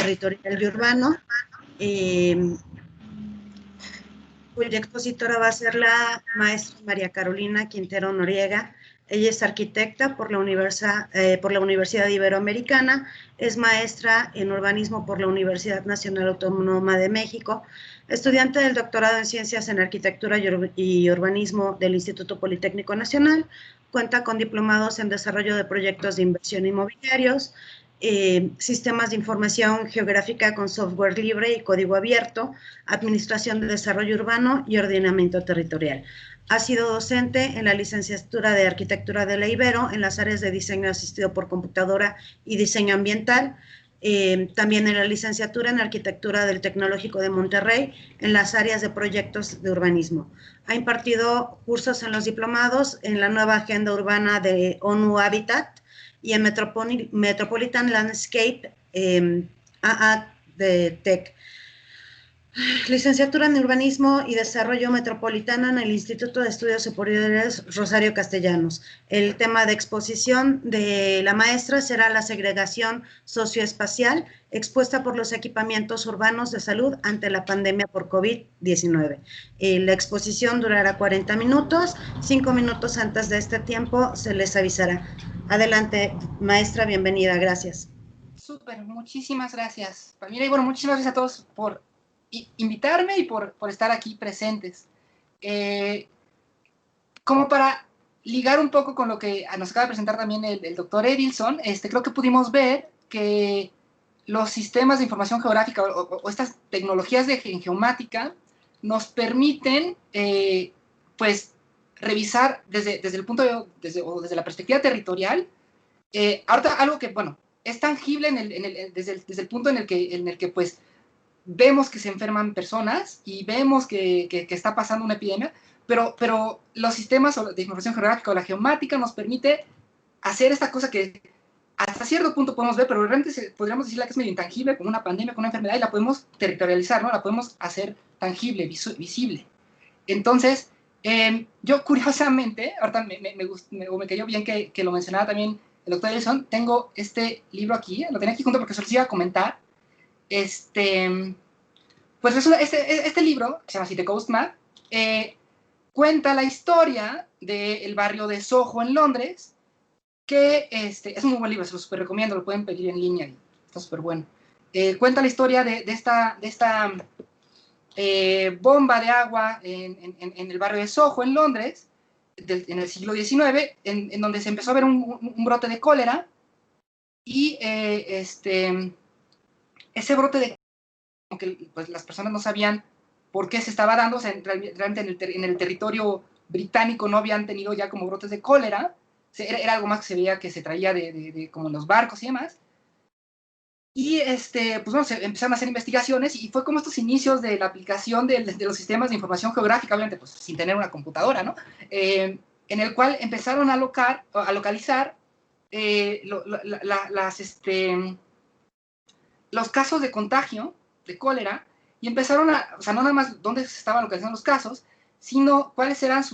territorial y urbano, cuya expositora va a ser la maestra María Carolina Quintero Noriega. Ella es arquitecta por la Universidad Iberoamericana, es maestra en urbanismo por la Universidad Nacional Autónoma de México, estudiante del doctorado en Ciencias en Arquitectura y Urbanismo del Instituto Politécnico Nacional, cuenta con diplomados en Desarrollo de Proyectos de Inversión Inmobiliarios, Sistemas de Información Geográfica con Software Libre y Código Abierto, Administración de Desarrollo Urbano y Ordenamiento Territorial. Ha sido docente en la licenciatura de Arquitectura de la Ibero en las áreas de diseño asistido por computadora y diseño ambiental, también en la licenciatura en Arquitectura del Tecnológico de Monterrey en las áreas de proyectos de urbanismo. Ha impartido cursos en los diplomados en la nueva agenda urbana de ONU Habitat y en Metropolitan Landscape AA de TEC. Licenciatura en Urbanismo y Desarrollo Metropolitano en el Instituto de Estudios Superiores Rosario Castellanos. El tema de exposición de la maestra será la segregación socioespacial expuesta por los equipamientos urbanos de salud ante la pandemia por COVID-19. La exposición durará 40 minutos, 5 minutos antes de este tiempo se les avisará. Adelante, maestra, bienvenida, gracias. Súper, muchísimas gracias, Palmira, y bueno, muchísimas gracias a todos por invitarme y por estar aquí presentes. Como para ligar un poco con lo que nos acaba de presentar también el doctor Edilson, creo que pudimos ver que los sistemas de información geográfica o estas tecnologías de geomática nos permiten, pues, revisar desde el punto desde la perspectiva territorial, ahorita algo que, bueno, es tangible desde el punto en el que pues, vemos que se enferman personas y vemos que está pasando una epidemia, pero los sistemas de información geográfica o la geomática nos permite hacer esta cosa que hasta cierto punto podemos ver, pero realmente podríamos decirla que es medio intangible, como una pandemia, como una enfermedad, y la podemos territorializar, ¿no? La podemos hacer tangible, visible. Entonces, yo curiosamente, ahorita me cayó bien que lo mencionaba también el doctor Edison, tengo este libro aquí, lo tenía aquí junto porque se los iba a comentar. Pues resulta, este libro, que se llama City Coast Map, cuenta la historia del barrio de Soho en Londres, que es un muy buen libro, se lo súper recomiendo, lo pueden pedir en línea y está súper bueno. Cuenta la historia de esta bomba de agua en el barrio de Soho en Londres, en el siglo XIX, en donde se empezó a ver un brote de cólera, y ese brote de que pues, las personas no sabían por qué se estaba dando, o sea, realmente en el territorio británico no habían tenido ya como brotes de cólera, era algo más que se veía que se traía como en los barcos y demás. Y pues bueno, se empezaron a hacer investigaciones y fue como estos inicios de la aplicación de los sistemas de información geográfica, obviamente pues sin tener una computadora, ¿no? En el cual empezaron a localizar los casos de contagio de cólera, y empezaron o sea, no nada más dónde se estaban localizando los casos, sino cuáles eran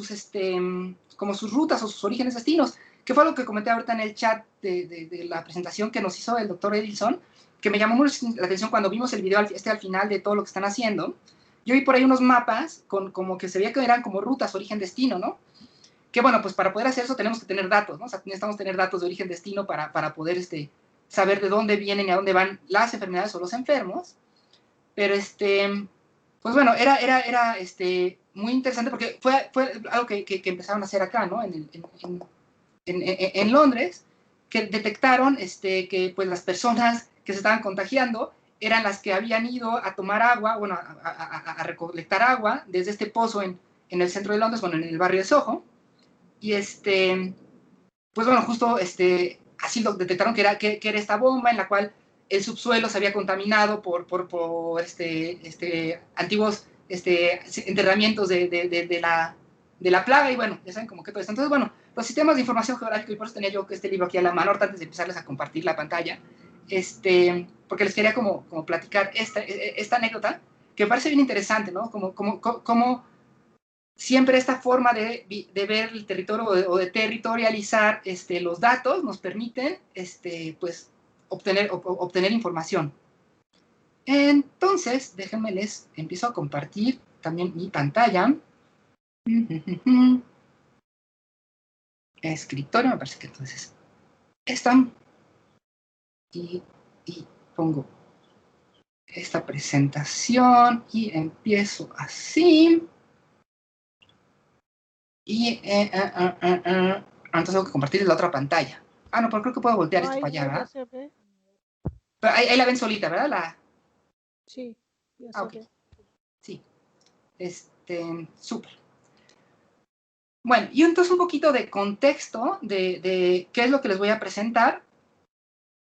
como sus rutas o sus orígenes destinos, que fue lo que comenté ahorita en el chat de la presentación que nos hizo el doctor Edilson, que me llamó mucho la atención cuando vimos el video al final de todo lo que están haciendo. Yo vi por ahí unos mapas como que se veía que eran como rutas origen-destino, ¿no? Que bueno, pues para poder hacer eso tenemos que tener datos, ¿no? O sea, necesitamos tener datos de origen-destino para poder saber de dónde vienen y a dónde van las enfermedades o los enfermos. Pero pues bueno, era muy interesante porque fue algo que empezaron a hacer acá, ¿no? En Londres, que detectaron que pues las personas que se estaban contagiando eran las que habían ido a tomar agua, bueno, a recolectar agua desde este pozo en el centro de Londres, bueno, en el barrio de Soho, y pues bueno, justo así lo detectaron que era esta bomba en la cual el subsuelo se había contaminado por antiguos enterramientos de la plaga, y bueno, ya saben como que todo esto. Entonces, bueno, los sistemas de información geográfica, y por eso tenía yo este libro aquí a la mano antes de empezarles a compartir la pantalla, porque les quería como platicar esta anécdota, que me parece bien interesante, ¿no? Como siempre esta forma de ver el territorio o de territorializar los datos nos permiten pues, obtener información. Entonces, déjenme les empiezo a compartir también mi pantalla. Escritorio, me parece que entonces están. Y pongo esta presentación y empiezo así. Y entonces tengo que compartir la otra pantalla. Ah, no, pero creo que puedo voltear esto para allá, ¿verdad? Ya se ve. Pero ahí la ven solita, ¿verdad? Sí, ya se ve. Sí. Súper. Bueno, y entonces un poquito de contexto de qué es lo que les voy a presentar.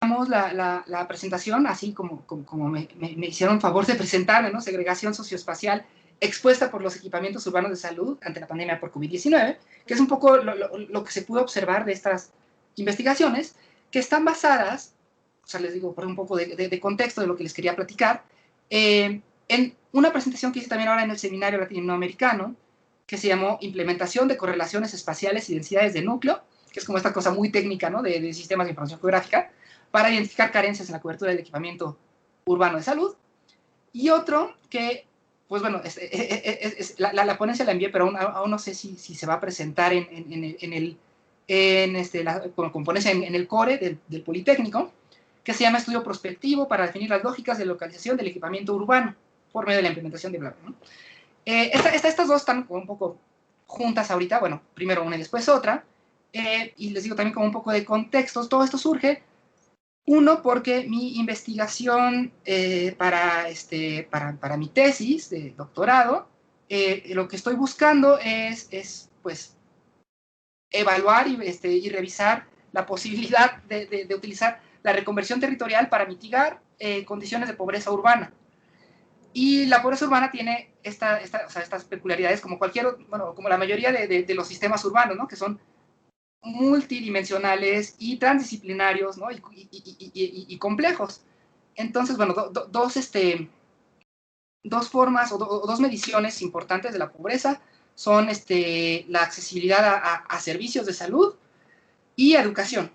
Damos la presentación, así como me hicieron favor de presentarme, ¿no? Segregación socioespacial expuesta por los equipamientos urbanos de salud ante la pandemia por COVID-19, que es un poco lo que se pudo observar de estas investigaciones, que están basadas, o sea, les digo, por un poco de contexto de lo que les quería platicar, en una presentación que hice también ahora en el seminario latinoamericano, que se llamó Implementación de correlaciones espaciales y densidades de núcleo, que es como esta cosa muy técnica, ¿no? de sistemas de información geográfica, para identificar carencias en la cobertura del equipamiento urbano de salud. Y otro que, pues bueno, la ponencia la envié, pero aún no sé si se va a presentar con ponencia en el core del Politécnico, que se llama Estudio Prospectivo para definir las lógicas de localización del equipamiento urbano por medio de la implementación de bla, bla, ¿no? Estas dos están un poco juntas ahorita, bueno, primero una y después otra, y les digo también como un poco de contextos. Todo esto surge, uno, porque mi investigación para mi tesis de doctorado, lo que estoy buscando es pues, evaluar y revisar la posibilidad de utilizar la reconversión territorial para mitigar condiciones de pobreza urbana. Y la pobreza urbana tiene estas peculiaridades como como la mayoría de los sistemas urbanos, ¿no? Que son multidimensionales y transdisciplinarios, ¿no? y complejos. Entonces, bueno, dos formas o dos mediciones importantes de la pobreza son la accesibilidad a servicios de salud y a educación,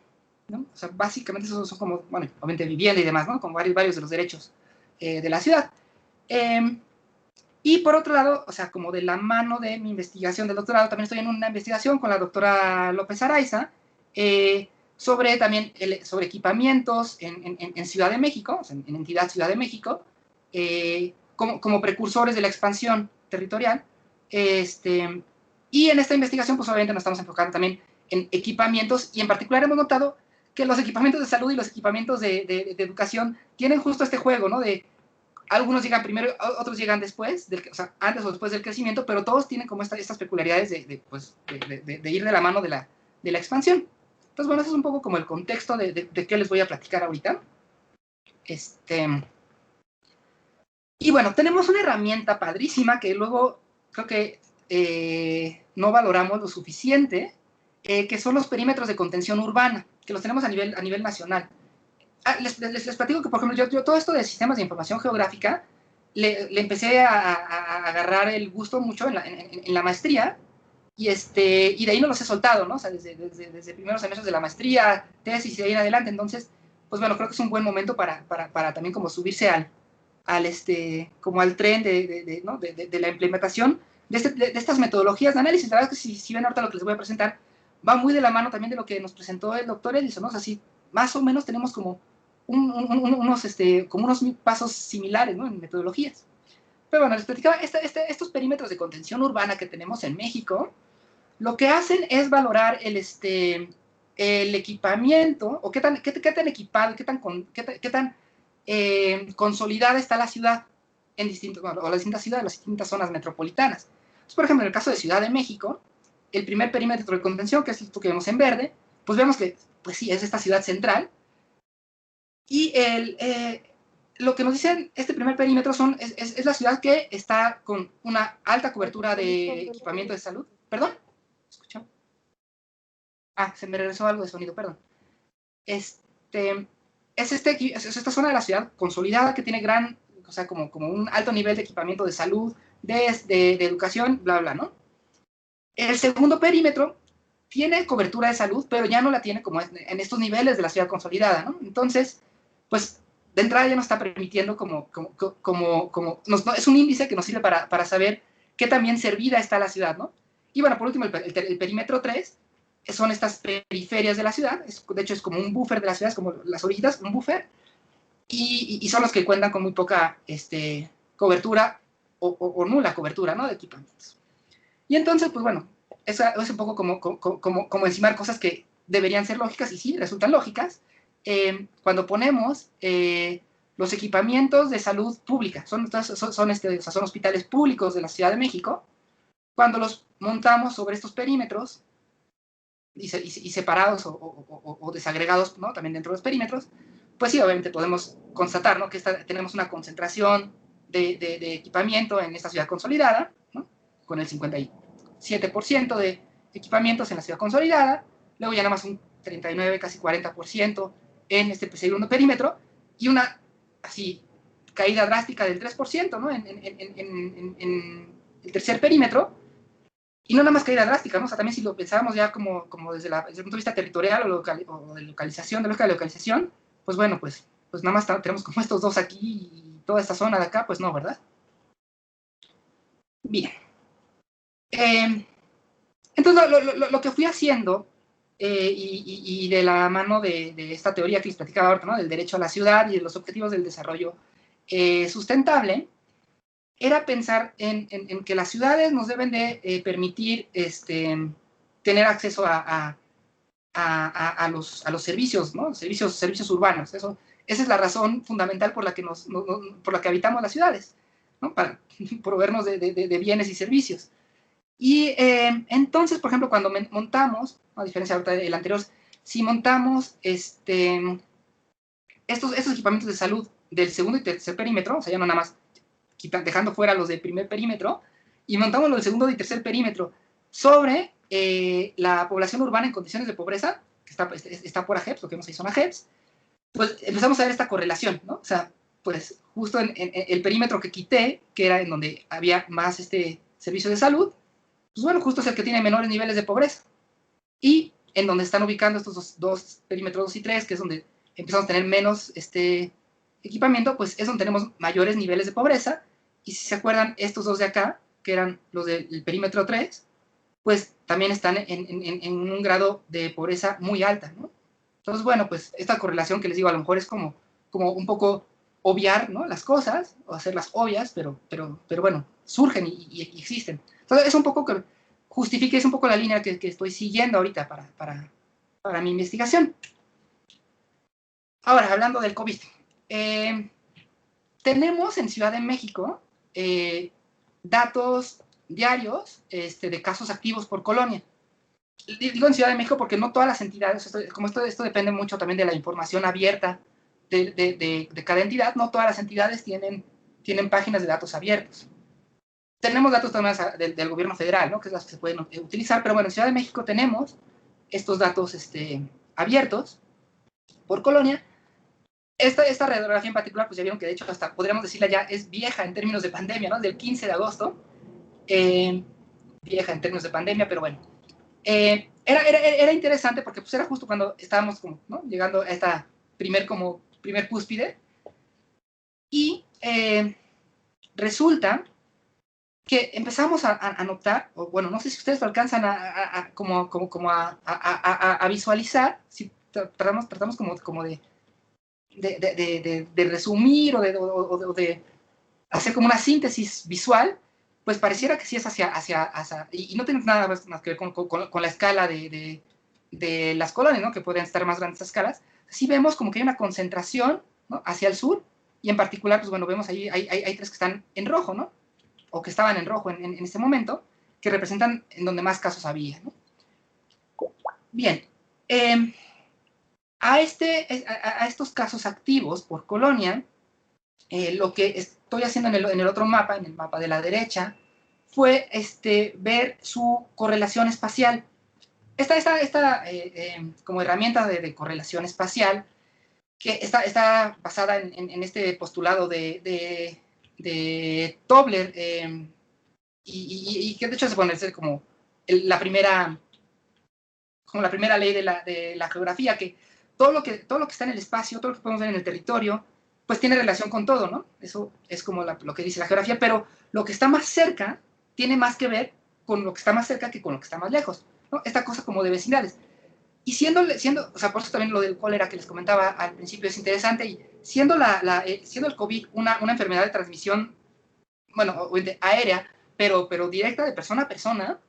¿no? O sea, básicamente esos son como, bueno, obviamente vivienda y demás, ¿no? Como varios de los derechos de la ciudad. Y por otro lado, o sea, como de la mano de mi investigación del doctorado, también estoy en una investigación con la doctora López Araiza sobre equipamientos en Ciudad de México, o sea, en entidad Ciudad de México, como precursores de la expansión territorial. Y en esta investigación, pues obviamente nos estamos enfocando también en equipamientos, y en particular hemos notado que los equipamientos de salud y los equipamientos de educación tienen justo este juego, ¿no? De algunos llegan primero, otros llegan después, o sea, antes o después del crecimiento, pero todos tienen como estas peculiaridades de ir de la mano de la expansión. Entonces, bueno, eso es un poco como el contexto de qué les voy a platicar ahorita. Y bueno, tenemos una herramienta padrísima que luego creo que no valoramos lo suficiente, que son los perímetros de contención urbana, que los tenemos a nivel nacional. Les platico que, por ejemplo, yo todo esto de sistemas de información geográfica le empecé a agarrar el gusto mucho en la maestría, y de ahí no los he soltado, ¿no? O sea, desde primeros semestres de la maestría, tesis y de ahí en adelante. Entonces, pues bueno, creo que es un buen momento para también como subirse como al tren de la implementación de estas metodologías de análisis. La verdad es que si ven ahorita lo que les voy a presentar, va muy de la mano también de lo que nos presentó el doctor Edison, ¿no? O sea, sí, más o menos tenemos como unos pasos similares, ¿no? En metodologías. Pero bueno, les platicaba, estos perímetros de contención urbana que tenemos en México, lo que hacen es valorar el equipamiento, o qué tan equipado, qué tan consolidada está la ciudad en las distintas ciudades, las distintas zonas metropolitanas. Entonces, por ejemplo, en el caso de Ciudad de México, el primer perímetro de contención, que es esto que vemos en verde, pues vemos que, pues sí, es esta ciudad central. Y lo que nos dicen este primer perímetro es la ciudad que está con una alta cobertura de equipamiento de salud. ¿Perdón? ¿Escuchó? Ah, se me regresó algo de sonido, perdón. Es esta zona de la ciudad consolidada que tiene o sea, como un alto nivel de equipamiento de salud, de educación, bla, bla, ¿no? El segundo perímetro tiene cobertura de salud, pero ya no la tiene como en estos niveles de la ciudad consolidada, ¿no? Entonces, pues de entrada ya nos está permitiendo es un índice que nos sirve para saber qué tan bien servida está la ciudad, ¿no? Y bueno, por último, el perímetro 3 son estas periferias de la ciudad, de hecho es como un buffer de la ciudad, es como las orillitas, un buffer, y son los que cuentan con muy poca cobertura o nula cobertura, ¿no? De equipamientos. Y entonces, pues bueno, es un poco como encimar cosas que deberían ser lógicas, y sí, resultan lógicas, cuando ponemos los equipamientos de salud pública, son hospitales públicos de la Ciudad de México, cuando los montamos sobre estos perímetros y separados o desagregados, ¿no? También dentro de los perímetros, pues sí, obviamente podemos constatar, ¿no? Que tenemos una concentración de equipamiento en esta ciudad consolidada, ¿no? Con el 57% de equipamientos en la ciudad consolidada, luego ya nada más un 39, casi 40% en este segundo perímetro, y una así caída drástica del 3%, ¿no? En el tercer perímetro, y no nada más caída drástica, ¿no? O sea, también si lo pensábamos ya como desde el punto de vista territorial o de localización, de localización, pues bueno, pues nada más tenemos como estos dos aquí y toda esta zona de acá, pues no, ¿verdad? Bien. Entonces, lo que fui haciendo, y de la mano de esta teoría que les platicaba ahorita, ¿no? Del derecho a la ciudad y de los objetivos del desarrollo sustentable, era pensar en que las ciudades nos deben de permitir tener acceso a los servicios, ¿no? Servicios urbanos. Esa es la razón fundamental por la que, por la que habitamos las ciudades, ¿no? Para proveernos de bienes y servicios. Y entonces, por ejemplo, cuando montamos, a diferencia del anterior, si montamos estos equipamientos de salud del segundo y tercer perímetro, o sea, ya no nada más dejando fuera los del primer perímetro, y montamos los del segundo y tercer perímetro sobre la población urbana en condiciones de pobreza, que está por AGEPS, lo que hemos hecho son AGEPS, pues empezamos a ver esta correlación, ¿no? O sea, pues justo en el perímetro que quité, que era en donde había más servicio de salud, pues bueno, justo es el que tiene menores niveles de pobreza. Y en donde están ubicando estos dos perímetros 2 y 3, que es donde empezamos a tener menos equipamiento, pues es donde tenemos mayores niveles de pobreza. Y si se acuerdan, estos dos de acá, que eran los del perímetro 3, pues también están en un grado de pobreza muy alta, ¿no? Entonces, bueno, pues esta correlación que les digo, a lo mejor es como un poco obviar, ¿no? Las cosas, o hacerlas obvias, pero bueno, surgen y existen. Entonces, es un poco que justifique, es un poco la línea que estoy siguiendo ahorita para mi investigación. Ahora, hablando del COVID. Tenemos en Ciudad de México datos diarios de casos activos por colonia. Digo en Ciudad de México porque no todas las entidades, como esto depende mucho también de la información abierta de cada entidad, no todas las entidades tienen páginas de datos abiertos. Tenemos datos también del gobierno federal, ¿no? Que es las que se pueden utilizar, pero bueno, en Ciudad de México tenemos estos datos abiertos por colonia. Esta radiografía en particular, pues ya vieron que de hecho hasta podríamos decirla ya es vieja en términos de pandemia, ¿no? Del 15 de agosto. Vieja en términos de pandemia, pero bueno. Era interesante porque pues era justo cuando estábamos como, ¿no? Llegando a esta primer cúspide. Y resulta que empezamos a notar, o bueno, no sé si ustedes lo alcanzan a visualizar, si tratamos como de resumir o de hacer como una síntesis visual, pues pareciera que sí es hacia y no tiene nada más que ver con la escala de las colonias, ¿no? Que podrían estar más grandes escalas. Sí vemos como que hay una concentración, ¿no? Hacia el sur, y en particular, pues bueno, vemos ahí, hay tres que están en rojo, ¿no? O que estaban en rojo en este momento, que representan en donde más casos había, ¿no? Bien. A estos casos activos por colonia, lo que estoy haciendo en el otro mapa, en el mapa de la derecha, fue ver su correlación espacial. Esta como herramienta de correlación espacial, que está basada en este postulado de Tobler, y que de hecho se pone ser como la primera ley de la geografía, que todo lo que está en el espacio, todo lo que podemos ver en el territorio, pues tiene relación con todo, ¿no? Eso es como lo que dice la geografía, pero lo que está más cerca tiene más que ver con lo que está más cerca que con lo que está más lejos, ¿no? Esta cosa como de vecindades. Y siendo, o sea, por eso también lo del cólera que les comentaba al principio es interesante, y siendo el COVID una enfermedad de transmisión, bueno, aérea, pero directa de persona a persona,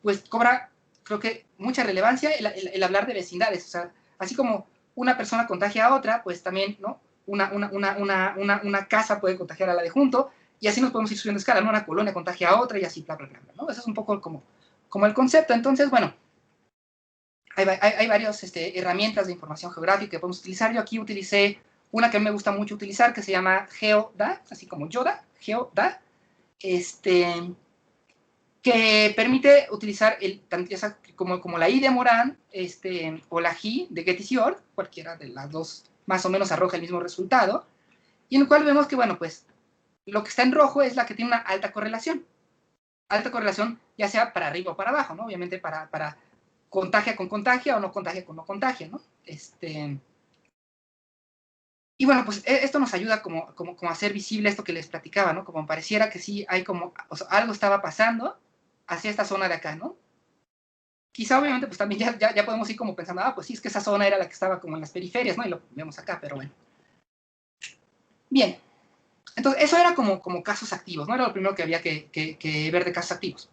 pues cobra, creo que, mucha relevancia el hablar de vecindades. O sea, así como una persona contagia a otra, pues también, ¿no? Una casa puede contagiar a la de junto, y así nos podemos ir subiendo escala, ¿no? Una colonia contagia a otra, y así, bla, bla, bla, ¿no? Eso es un poco como el concepto. Entonces, bueno, hay varias herramientas de información geográfica que podemos utilizar. Yo aquí utilicé una que a mí me gusta mucho utilizar, que se llama GeoDa, así como Yoda, GeoDa, que permite utilizar como la I de Morán, o la G de Getisior, cualquiera de las dos más o menos arroja el mismo resultado, y en el cual vemos que, bueno, pues lo que está en rojo es la que tiene una alta correlación ya sea para arriba o para abajo, ¿no? Obviamente para contagia con contagia o no contagia con no contagia, ¿no? Y bueno, pues esto nos ayuda como a hacer visible esto que les platicaba, ¿no? Como pareciera que sí hay o sea, algo estaba pasando hacia esta zona de acá, ¿no? Quizá obviamente pues también ya podemos ir como pensando, pues sí, es que esa zona era la que estaba como en las periferias, ¿no? Y lo vemos acá, pero bueno. Bien, entonces eso era como casos activos, ¿no? Era lo primero que había que ver de casos activos.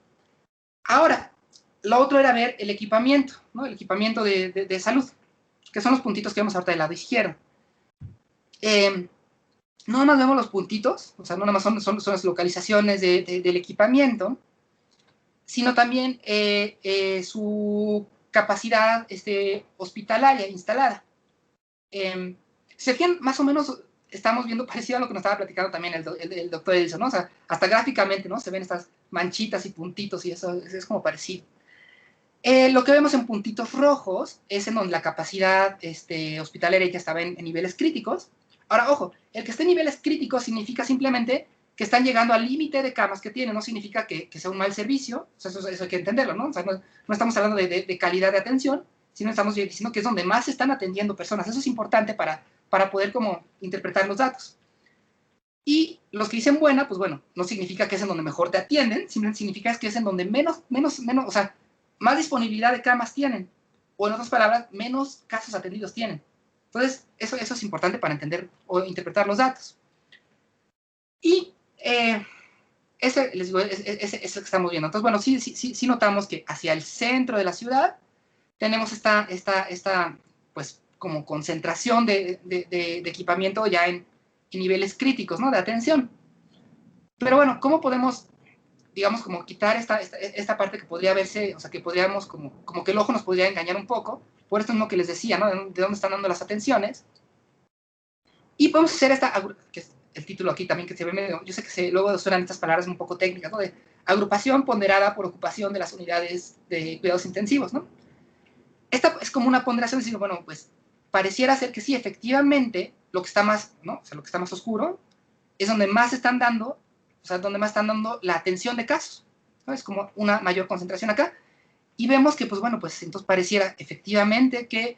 Ahora, lo otro era ver el equipamiento, ¿no? El equipamiento de salud, que son los puntitos que vemos ahorita del lado izquierdo. No nada más vemos los puntitos, o sea, no nada más son las localizaciones del equipamiento, sino también su capacidad hospitalaria instalada. Se fijan, más o menos estamos viendo parecido a lo que nos estaba platicando también el doctor Edison, ¿no? O sea, hasta gráficamente, ¿no? Se ven estas manchitas y puntitos, y eso es como parecido. Lo que vemos en puntitos rojos es en donde la capacidad hospitalaria ya estaba en niveles críticos. Ahora, ojo, el que esté en niveles críticos significa simplemente que están llegando al límite de camas que tienen, no significa que sea un mal servicio, o sea, eso hay que entenderlo, ¿no? O sea, no estamos hablando de calidad de atención, sino estamos diciendo que es donde más se están atendiendo personas. Eso es importante para poder como interpretar los datos. Y los que dicen buena, pues bueno, no significa que es en donde mejor te atienden, simplemente significa que es en donde menos, o sea, más disponibilidad de camas tienen, o en otras palabras, menos casos atendidos tienen. Entonces, eso es importante para entender o interpretar los datos. Y les digo, es lo que estamos viendo. Entonces, bueno, sí notamos que hacia el centro de la ciudad tenemos esta pues, como concentración de equipamiento ya en niveles críticos, ¿no? De atención. Pero bueno, ¿cómo podemos, digamos, como quitar esta parte que podría verse, o sea, que podríamos, como que el ojo nos podría engañar un poco? Por esto es lo que les decía, ¿no? De dónde están dando las atenciones. Y podemos hacer que es el título aquí también, que se ve medio, yo sé que luego suenan estas palabras un poco técnicas, ¿no? De agrupación ponderada por ocupación de las unidades de cuidados intensivos, ¿no? Esta es como una ponderación, es decir, bueno, pues pareciera ser que sí, efectivamente, lo que está más, ¿no? O sea, lo que está más oscuro es donde más están dando, o sea, donde más están dando la atención de casos, ¿no? Es como una mayor concentración acá, y vemos que, pues bueno, pues entonces pareciera efectivamente que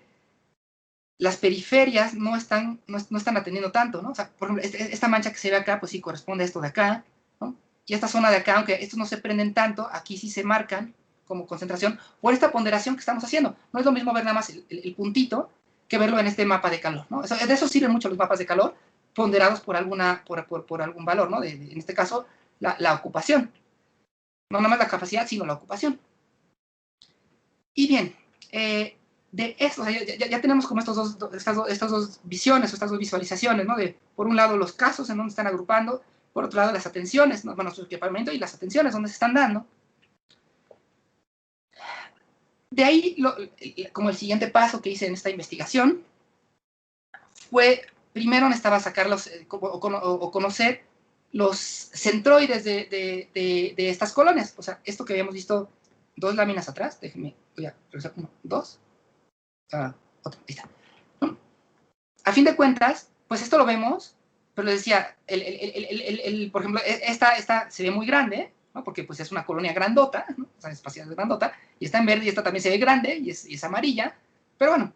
las periferias no están atendiendo tanto, ¿no? O sea, por ejemplo, esta mancha que se ve acá, pues sí corresponde a esto de acá, ¿no? Y esta zona de acá, aunque estos no se prenden tanto, aquí sí se marcan como concentración por esta ponderación que estamos haciendo. No es lo mismo ver nada más el puntito que verlo en este mapa de calor, ¿no? De eso sirven mucho los mapas de calor, ponderados por algún valor, ¿no? En este caso, la ocupación. No nada más la capacidad, sino la ocupación. Y bien, de esto, o sea, ya tenemos como estas dos visiones, o estas dos visualizaciones, ¿no? De, por un lado, los casos en donde están agrupando, por otro lado, las atenciones, ¿no? Bueno, su equipamiento y las atenciones donde se están dando. De ahí, como el siguiente paso que hice en esta investigación, fue, primero necesitaba sacarlos, o conocer los centroides de estas colonias. O sea, esto que habíamos visto 2 láminas atrás, déjenme, voy a regresar 1, 2, otra, ahí está. A fin de cuentas, pues esto lo vemos, pero les decía, por ejemplo, esta se ve muy grande, ¿no? Porque pues es una colonia grandota, ¿no? O sea, espacial grandota, y está en verde, y esta también se ve grande, y es amarilla, pero bueno,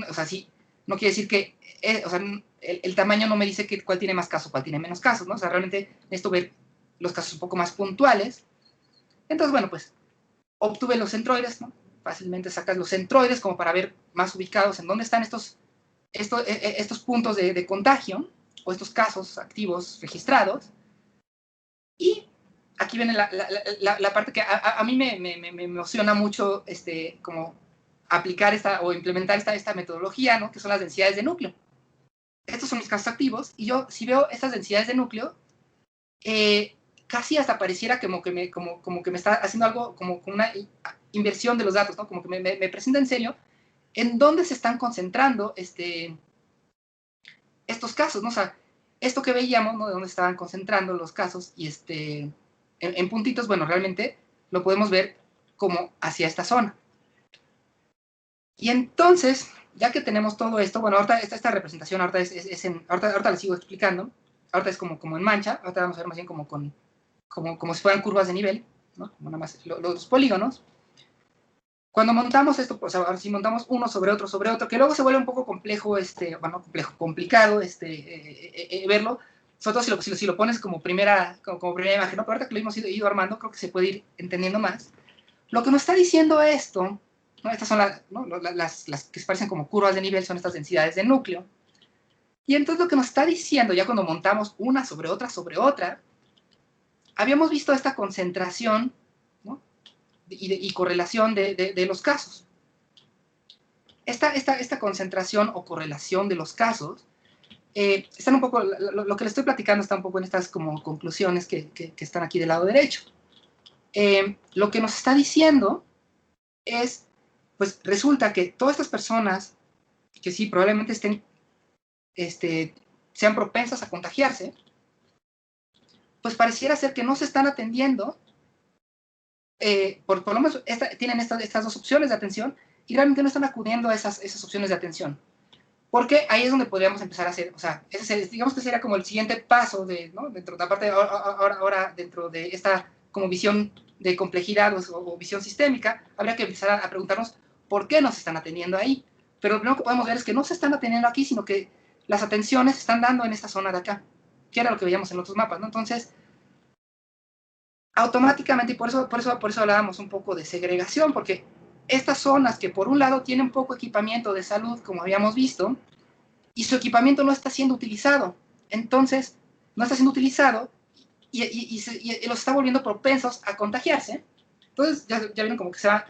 o sea, sí, no quiere decir que, o sea, el tamaño no me dice cuál tiene más casos, cuál tiene menos casos, ¿no? O sea, realmente necesito ver los casos un poco más puntuales. Entonces, bueno, pues obtuve los centroides, ¿no? Fácilmente sacas los centroides como para ver más ubicados en dónde están estos puntos de contagio o estos casos activos registrados. Y aquí viene la parte que a mí me emociona mucho, como aplicar o implementar esta metodología, ¿no? Que son las densidades de núcleo. Estos son mis casos activos, y yo, si veo estas densidades de núcleo, casi hasta pareciera como que me está haciendo algo, como una inversión de los datos, ¿no? Como que me presenta en serio en dónde se están concentrando estos casos, ¿no? O sea, esto que veíamos, ¿no? De dónde estaban concentrando los casos, y en puntitos, bueno, realmente lo podemos ver como hacia esta zona. Y entonces, ya que tenemos todo esto, bueno, ahorita esta representación ahorita ahorita la sigo explicando, ahorita es como en mancha, ahorita vamos a ver más bien como si fueran curvas de nivel, ¿no? Como nada más los polígonos. Cuando montamos esto, pues ahora sí montamos uno sobre otro, que luego se vuelve un poco complejo, complicado verlo, sobre todo si lo pones como primera imagen, ¿no? Pero ahorita que lo hemos ido armando, creo que se puede ir entendiendo más. Lo que nos está diciendo esto, ¿no? Estas son las que se parecen como curvas de nivel, son estas densidades de núcleo. Y entonces lo que nos está diciendo, ya cuando montamos una sobre otra, habíamos visto esta concentración, ¿no? y correlación de los casos. Esta concentración o correlación de los casos, están un poco, lo que les estoy platicando está un poco en estas como conclusiones que están aquí del lado derecho. Lo que nos está diciendo es, pues resulta que todas estas personas que sí probablemente sean propensas a contagiarse, pues pareciera ser que no se están atendiendo, por lo menos tienen estas dos opciones de atención, y realmente no están acudiendo a esas opciones de atención. Porque ahí es donde podríamos empezar a hacer, o sea, digamos que sería como el siguiente paso ¿no? Dentro de la parte ahora dentro de esta como visión de complejidad o visión sistémica, habría que empezar a preguntarnos por qué no se están atendiendo ahí. Pero lo primero que podemos ver es que no se están atendiendo aquí, sino que las atenciones se están dando en esta zona de acá, que era lo que veíamos en otros mapas, ¿no? Entonces, automáticamente, y por eso hablábamos un poco de segregación, porque estas zonas que por un lado tienen poco equipamiento de salud, como habíamos visto, y su equipamiento no está siendo utilizado. Entonces, no está siendo utilizado y los está volviendo propensos a contagiarse. Entonces, ya vieron como que se va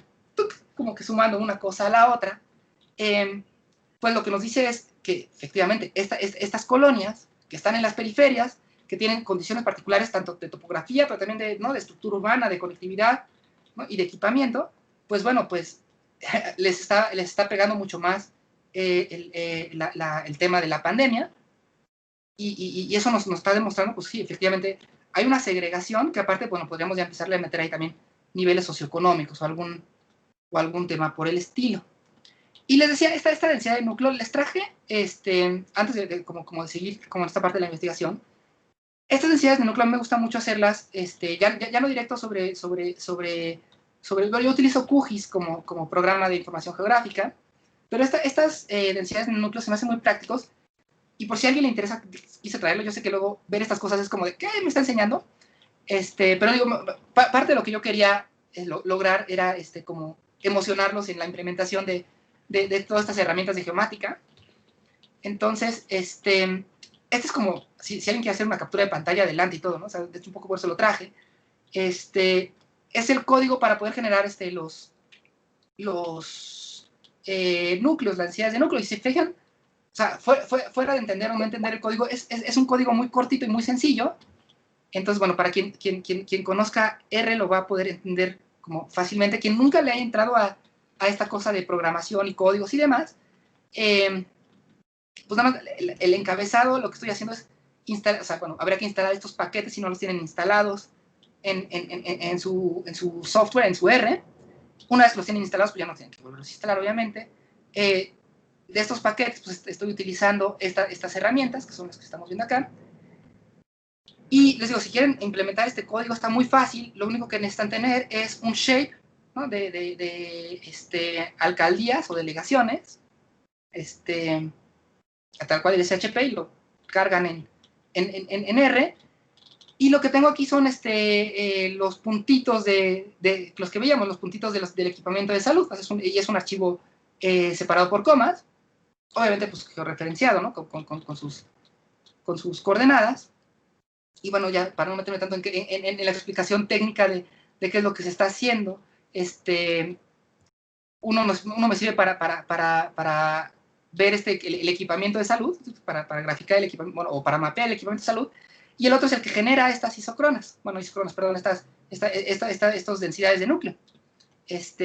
como que sumando una cosa a la otra. Pues lo que nos dice es que efectivamente estas colonias que están en las periferias, que tienen condiciones particulares tanto de topografía, pero también de estructura urbana, de conectividad, ¿no? Y de equipamiento, pues bueno, pues les está pegando mucho más el tema de la pandemia, y eso nos está demostrando, pues sí, efectivamente, hay una segregación que aparte, bueno, podríamos ya empezarle a meter ahí también niveles socioeconómicos o algún tema por el estilo. Y les decía, esta densidad de núcleo, les traje, antes de seguir como en esta parte de la investigación, estas densidades de núcleo me gusta mucho hacerlas, ya no directo sobre yo utilizo QGIS como programa de información geográfica, pero estas densidades de núcleo se me hacen muy prácticos, y por si a alguien le interesa, quise traerlo. Yo sé que luego ver estas cosas es como de, ¿qué me está enseñando? Pero digo, parte de lo que yo quería lograr era como emocionarlos en la implementación de todas estas herramientas de geomática. Entonces, este es como, si alguien quiere hacer una captura de pantalla adelante y todo, ¿no? O sea, de hecho un poco por eso lo traje. Es el código para poder generar los núcleos, las densidades de núcleo. Y si se fijan, o sea, fuera de entender o no entender el código, es un código muy cortito y muy sencillo. Entonces, bueno, para quien conozca R lo va a poder entender como fácilmente. Quien nunca le haya entrado a esta cosa de programación y códigos y demás, pues nada más el encabezado, lo que estoy haciendo es instalar, o sea, bueno, habría que instalar estos paquetes si no los tienen instalados en su software, en su R. Una vez que los tienen instalados, pues ya no tienen que volverlos a instalar, obviamente. De estos paquetes, pues estoy utilizando estas herramientas, que son las que estamos viendo acá. Y les digo, si quieren implementar este código, está muy fácil. Lo único que necesitan tener es un shape, ¿no? de alcaldías o delegaciones. a tal cual el SHP y lo cargan en R. Y lo que tengo aquí son los puntitos de los que veíamos, los puntitos del equipamiento de salud. Y es un archivo separado por comas, obviamente pues georreferenciado, ¿no? Con sus coordenadas. Y bueno, ya para no meterme tanto en la explicación técnica de qué es lo que se está haciendo, uno me sirve para ver el equipamiento de salud, para graficar el equipamiento, bueno, o para mapear el equipamiento de salud, y el otro es el que genera estas isócronas, perdón, estas densidades de núcleo.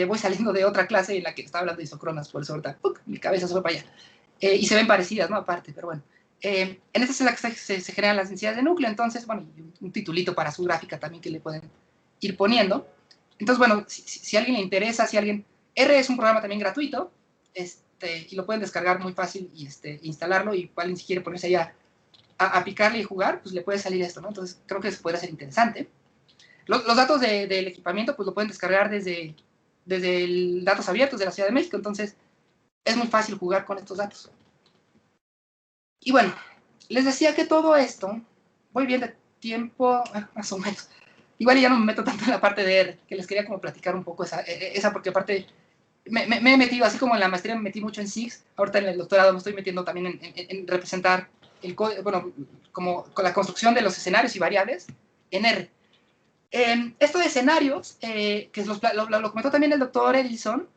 Voy saliendo de otra clase en la que estaba hablando de isócronas, por eso ahorita mi cabeza se fue para allá. Y se ven parecidas, ¿no? Aparte, pero bueno. En esta es la que se generan las densidades de núcleo, entonces, bueno, un titulito para su gráfica también que le pueden ir poniendo. Entonces, bueno, si a alguien le interesa, R es un programa también gratuito, y lo pueden descargar muy fácil y instalarlo, y alguien si quiere ponerse ahí a picarle y jugar, pues le puede salir esto, ¿no? Entonces, creo que eso podría ser interesante. Los datos del equipamiento, pues lo pueden descargar desde datos abiertos de la Ciudad de México, entonces es muy fácil jugar con estos datos. Y bueno, les decía que todo esto, voy bien de tiempo, más o menos. Igual ya no me meto tanto en la parte de R, que les quería como platicar un poco esa porque aparte me he metido, así como en la maestría me metí mucho en SIGS, ahorita en el doctorado me estoy metiendo también en representar el código, bueno, como con la construcción de los escenarios y variables en R. Esto de escenarios, que lo comentó también el doctor Edison,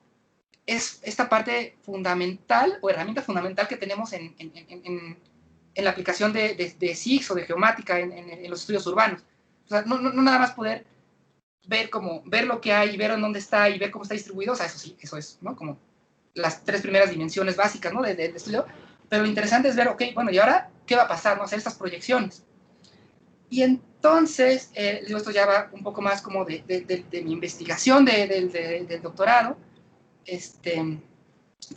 es esta parte fundamental o herramienta fundamental que tenemos en la aplicación de SIGS o de geomática en los estudios urbanos. O sea, no nada más poder ver lo que hay y ver en dónde está y ver cómo está distribuido, o sea, eso sí, eso es, ¿no? Como las 3 primeras dimensiones básicas, ¿no? de estudio, pero lo interesante es ver, ok, bueno, ¿y ahora qué va a pasar? ¿No? Hacer estas proyecciones. Y entonces, esto ya va un poco más como de mi investigación del doctorado, que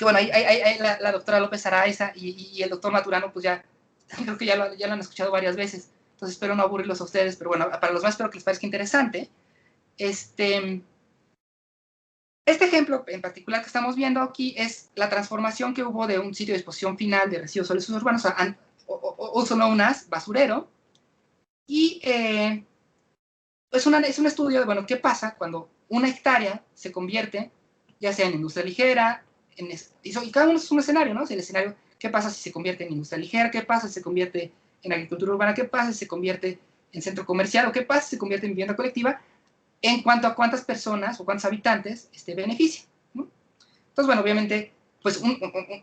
bueno, ahí la doctora López Araiza y el doctor Maturano, pues ya, creo que ya lo han escuchado varias veces, entonces espero no aburrirlos a ustedes, pero bueno, para los más espero que les parezca interesante. Este ejemplo en particular que estamos viendo aquí es la transformación que hubo de un sitio de disposición final de residuos sólidos urbanos a also known as basurero, y es un estudio de, bueno, qué pasa cuando una hectárea se convierte, ya sea en industria ligera, y cada uno es un escenario, ¿no? El escenario, ¿qué pasa si se convierte en industria ligera? ¿Qué pasa si se convierte en agricultura urbana? ¿Qué pasa si se convierte en centro comercial? ¿O qué pasa si se convierte en vivienda colectiva? En cuanto a cuántas personas o cuántos habitantes beneficia, ¿no? Entonces, bueno, obviamente, pues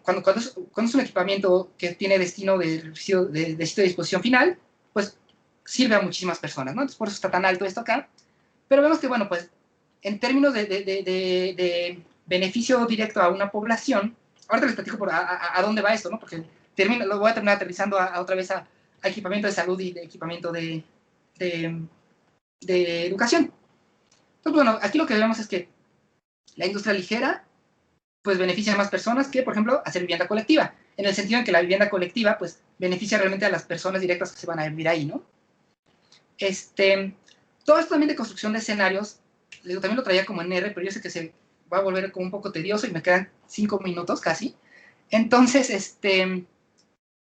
cuando es un equipamiento que tiene destino de sitio de disposición final, pues sirve a muchísimas personas, ¿no? Entonces, por eso está tan alto esto acá. Pero vemos que, bueno, pues, en términos de beneficio directo a una población, ahorita les platico a dónde va esto, ¿no? Porque lo voy a terminar aterrizando otra vez a equipamiento de salud y de equipamiento de educación. Entonces, bueno, aquí lo que vemos es que la industria ligera, pues, beneficia a más personas que, por ejemplo, hacer vivienda colectiva, en el sentido en que la vivienda colectiva, pues, beneficia realmente a las personas directas que se van a vivir ahí, ¿no? Todo esto también de construcción de escenarios, también lo traía como en R, pero yo sé que se va a volver como un poco tedioso y me quedan 5 minutos casi. Entonces,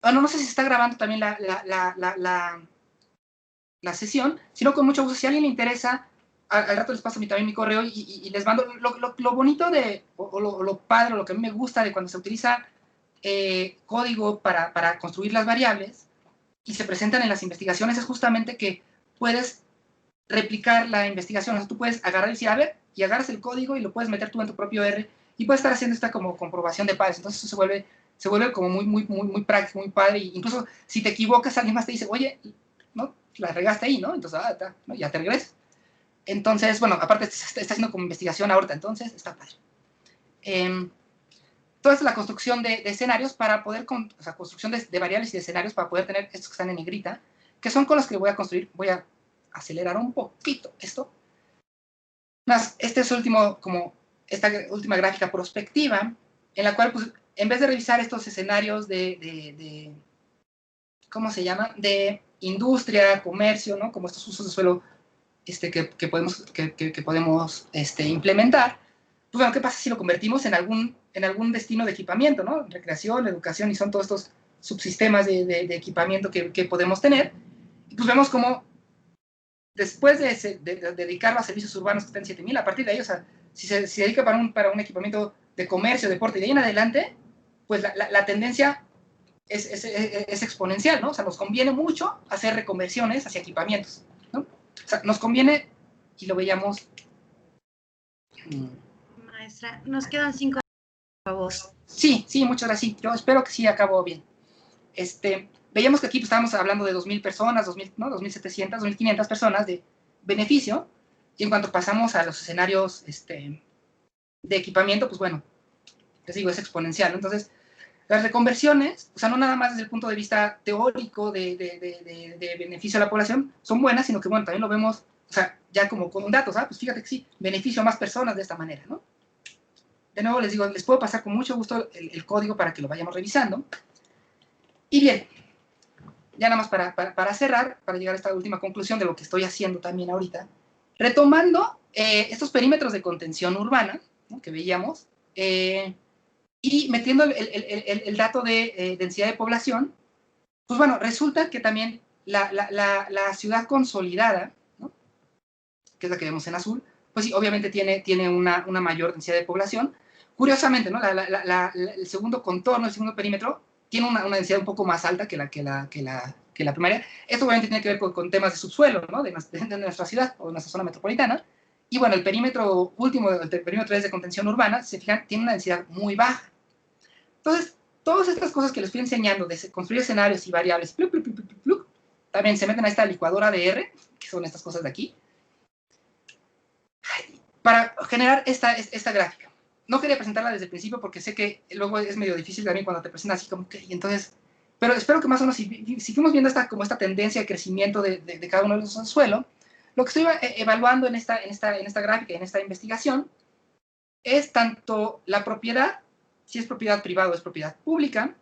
bueno, no sé si se está grabando también la sesión, sino con mucho gusto, si a alguien le interesa, al rato les paso también mi correo y les mando lo bonito lo padre, lo que a mí me gusta de cuando se utiliza código para construir las variables y se presentan en las investigaciones, es justamente que puedes replicar la investigación. O sea, tú puedes agarrar y decir, a ver, y agarras el código y lo puedes meter tú en tu propio R y puedes estar haciendo esta como comprobación de pares. Entonces eso se vuelve como muy práctico, muy padre. Y incluso si te equivocas, alguien más te dice, oye, ¿no? La regaste ahí, ¿no? Entonces, ¿no? Ya te regresas. Entonces, bueno, aparte está haciendo como investigación ahorita, entonces está padre. Toda esta es la construcción de escenarios para poder, o sea, construcción de variables y de escenarios para poder tener estos que están en negrita, que son con los que voy a construir. Voy a acelerar un poquito esto. Más, esta última gráfica prospectiva, en la cual, pues, en vez de revisar estos escenarios ¿cómo se llama? De industria, comercio, ¿no? Como estos usos de suelo que podemos implementar, pues bueno, ¿qué pasa si lo convertimos en algún destino de equipamiento, ¿no? Recreación, educación, y son todos estos subsistemas de equipamiento que podemos tener. Y pues vemos como después de dedicarlo a servicios urbanos que están en 7,000, a partir de ahí, o sea, si se dedica para un equipamiento de comercio, deporte y de ahí en adelante, pues la tendencia es exponencial, ¿no? O sea, nos conviene mucho hacer reconversiones hacia equipamientos, ¿no? O sea, nos conviene, y lo veíamos. Maestra, nos quedan 5 minutos, por favor. Sí, muchas gracias. Yo espero que sí acabó bien. Veíamos que aquí pues, estábamos hablando de 2,000 personas, 2,000, ¿no? 2,700, 2,500 personas de beneficio, y en cuanto pasamos a los escenarios de equipamiento, pues bueno, les digo, es exponencial, ¿no? Entonces, las reconversiones, o sea, no nada más desde el punto de vista teórico de beneficio a la población, son buenas, sino que, bueno, también lo vemos, o sea, ya como con datos, pues fíjate que sí, beneficio a más personas de esta manera, ¿no? De nuevo les digo, les puedo pasar con mucho gusto el código para que lo vayamos revisando. Y bien, ya nada más para cerrar, para llegar a esta última conclusión de lo que estoy haciendo también ahorita, retomando estos perímetros de contención urbana, ¿no? Que veíamos, y metiendo el dato de densidad de población, pues bueno, resulta que también la ciudad consolidada, ¿no? Que es la que vemos en azul, pues sí, obviamente tiene una mayor densidad de población. Curiosamente, ¿no? El segundo contorno, el segundo perímetro, tiene una densidad un poco más alta que la primaria. Esto obviamente tiene que ver con temas de subsuelo, ¿no? de nuestra ciudad o de nuestra zona metropolitana. Y bueno, el perímetro último, el perímetro 3 de contención urbana, si se fijan, tiene una densidad muy baja. Entonces, todas estas cosas que les estoy enseñando, de construir escenarios y variables, también se meten a esta licuadora de R, que son estas cosas de aquí, para generar esta gráfica. No quería presentarla desde el principio porque sé que luego es medio difícil también cuando te presentas así como que, y entonces, pero espero que más o menos, si fuimos viendo esta tendencia de crecimiento de cada uno de los suelos, lo que estoy evaluando en esta gráfica y en esta investigación es tanto la propiedad, si es propiedad privada o es propiedad pública,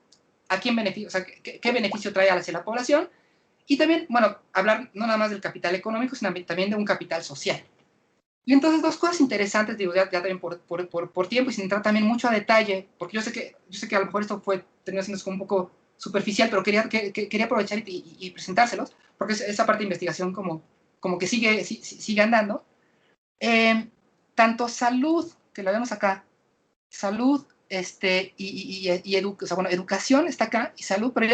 a quién beneficia, o sea, qué beneficio trae hacia la población, y también, bueno, hablar no nada más del capital económico, sino también de un capital social. Y entonces dos cosas interesantes, digo, ya también por tiempo y sin entrar también mucho a detalle, porque yo sé que a lo mejor esto terminó siendo como un poco superficial, pero quería aprovechar y presentárselos, porque esa parte de investigación como que sigue andando. Tanto salud, que la vemos acá, salud o sea, bueno, educación está acá y salud, pero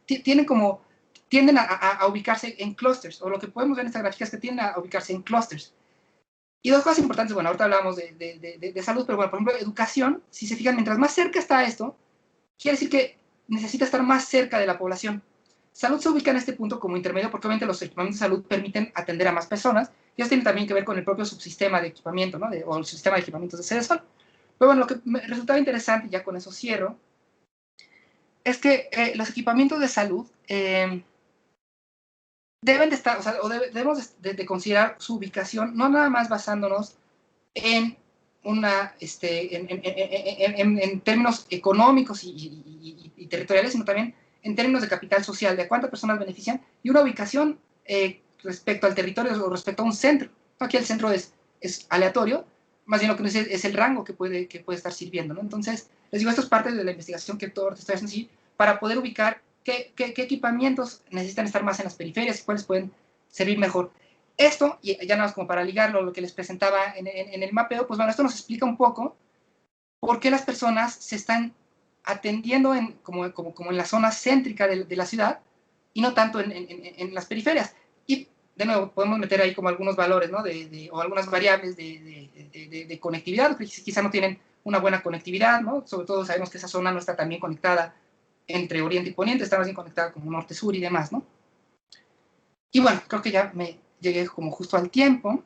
tienden a ubicarse en clústeres, o lo que podemos ver en esta gráfica es que tienden a ubicarse en clústeres. Y dos cosas importantes, bueno, ahorita hablábamos de salud, pero bueno, por ejemplo, educación, si se fijan, mientras más cerca está esto, quiere decir que necesita estar más cerca de la población. Salud se ubica en este punto como intermedio porque obviamente los equipamientos de salud permiten atender a más personas, y eso tiene también que ver con el propio subsistema de equipamiento, ¿no? O el sistema de equipamientos de Cedesol. Pero bueno, lo que me resultaba interesante, y ya con eso cierro, es que los equipamientos de salud deben de estar, o sea, debemos de considerar su ubicación, no nada más basándonos en en términos económicos y territoriales, sino también en términos de capital social, de cuántas personas benefician, y una ubicación respecto al territorio o respecto a un centro. Aquí el centro es aleatorio, más bien lo que es el rango que puede estar sirviendo, ¿no? Entonces, les digo, esto es parte de la investigación que todo te estoy haciendo así, para poder ubicar qué equipamientos necesitan estar más en las periferias y cuáles pueden servir mejor. Esto, y ya nada más como para ligarlo a lo que les presentaba en el mapeo, pues bueno, esto nos explica un poco por qué las personas se están atendiendo como en la zona céntrica de la ciudad y no tanto en las periferias. Y de nuevo, podemos meter ahí como algunos valores, ¿no? O algunas variables de conectividad, que quizá no tienen una buena conectividad, ¿no? Sobre todo sabemos que esa zona no está tan bien conectada entre Oriente y Poniente, está más bien conectada como Norte-Sur y demás, ¿no? Y bueno, creo que ya me llegué como justo al tiempo.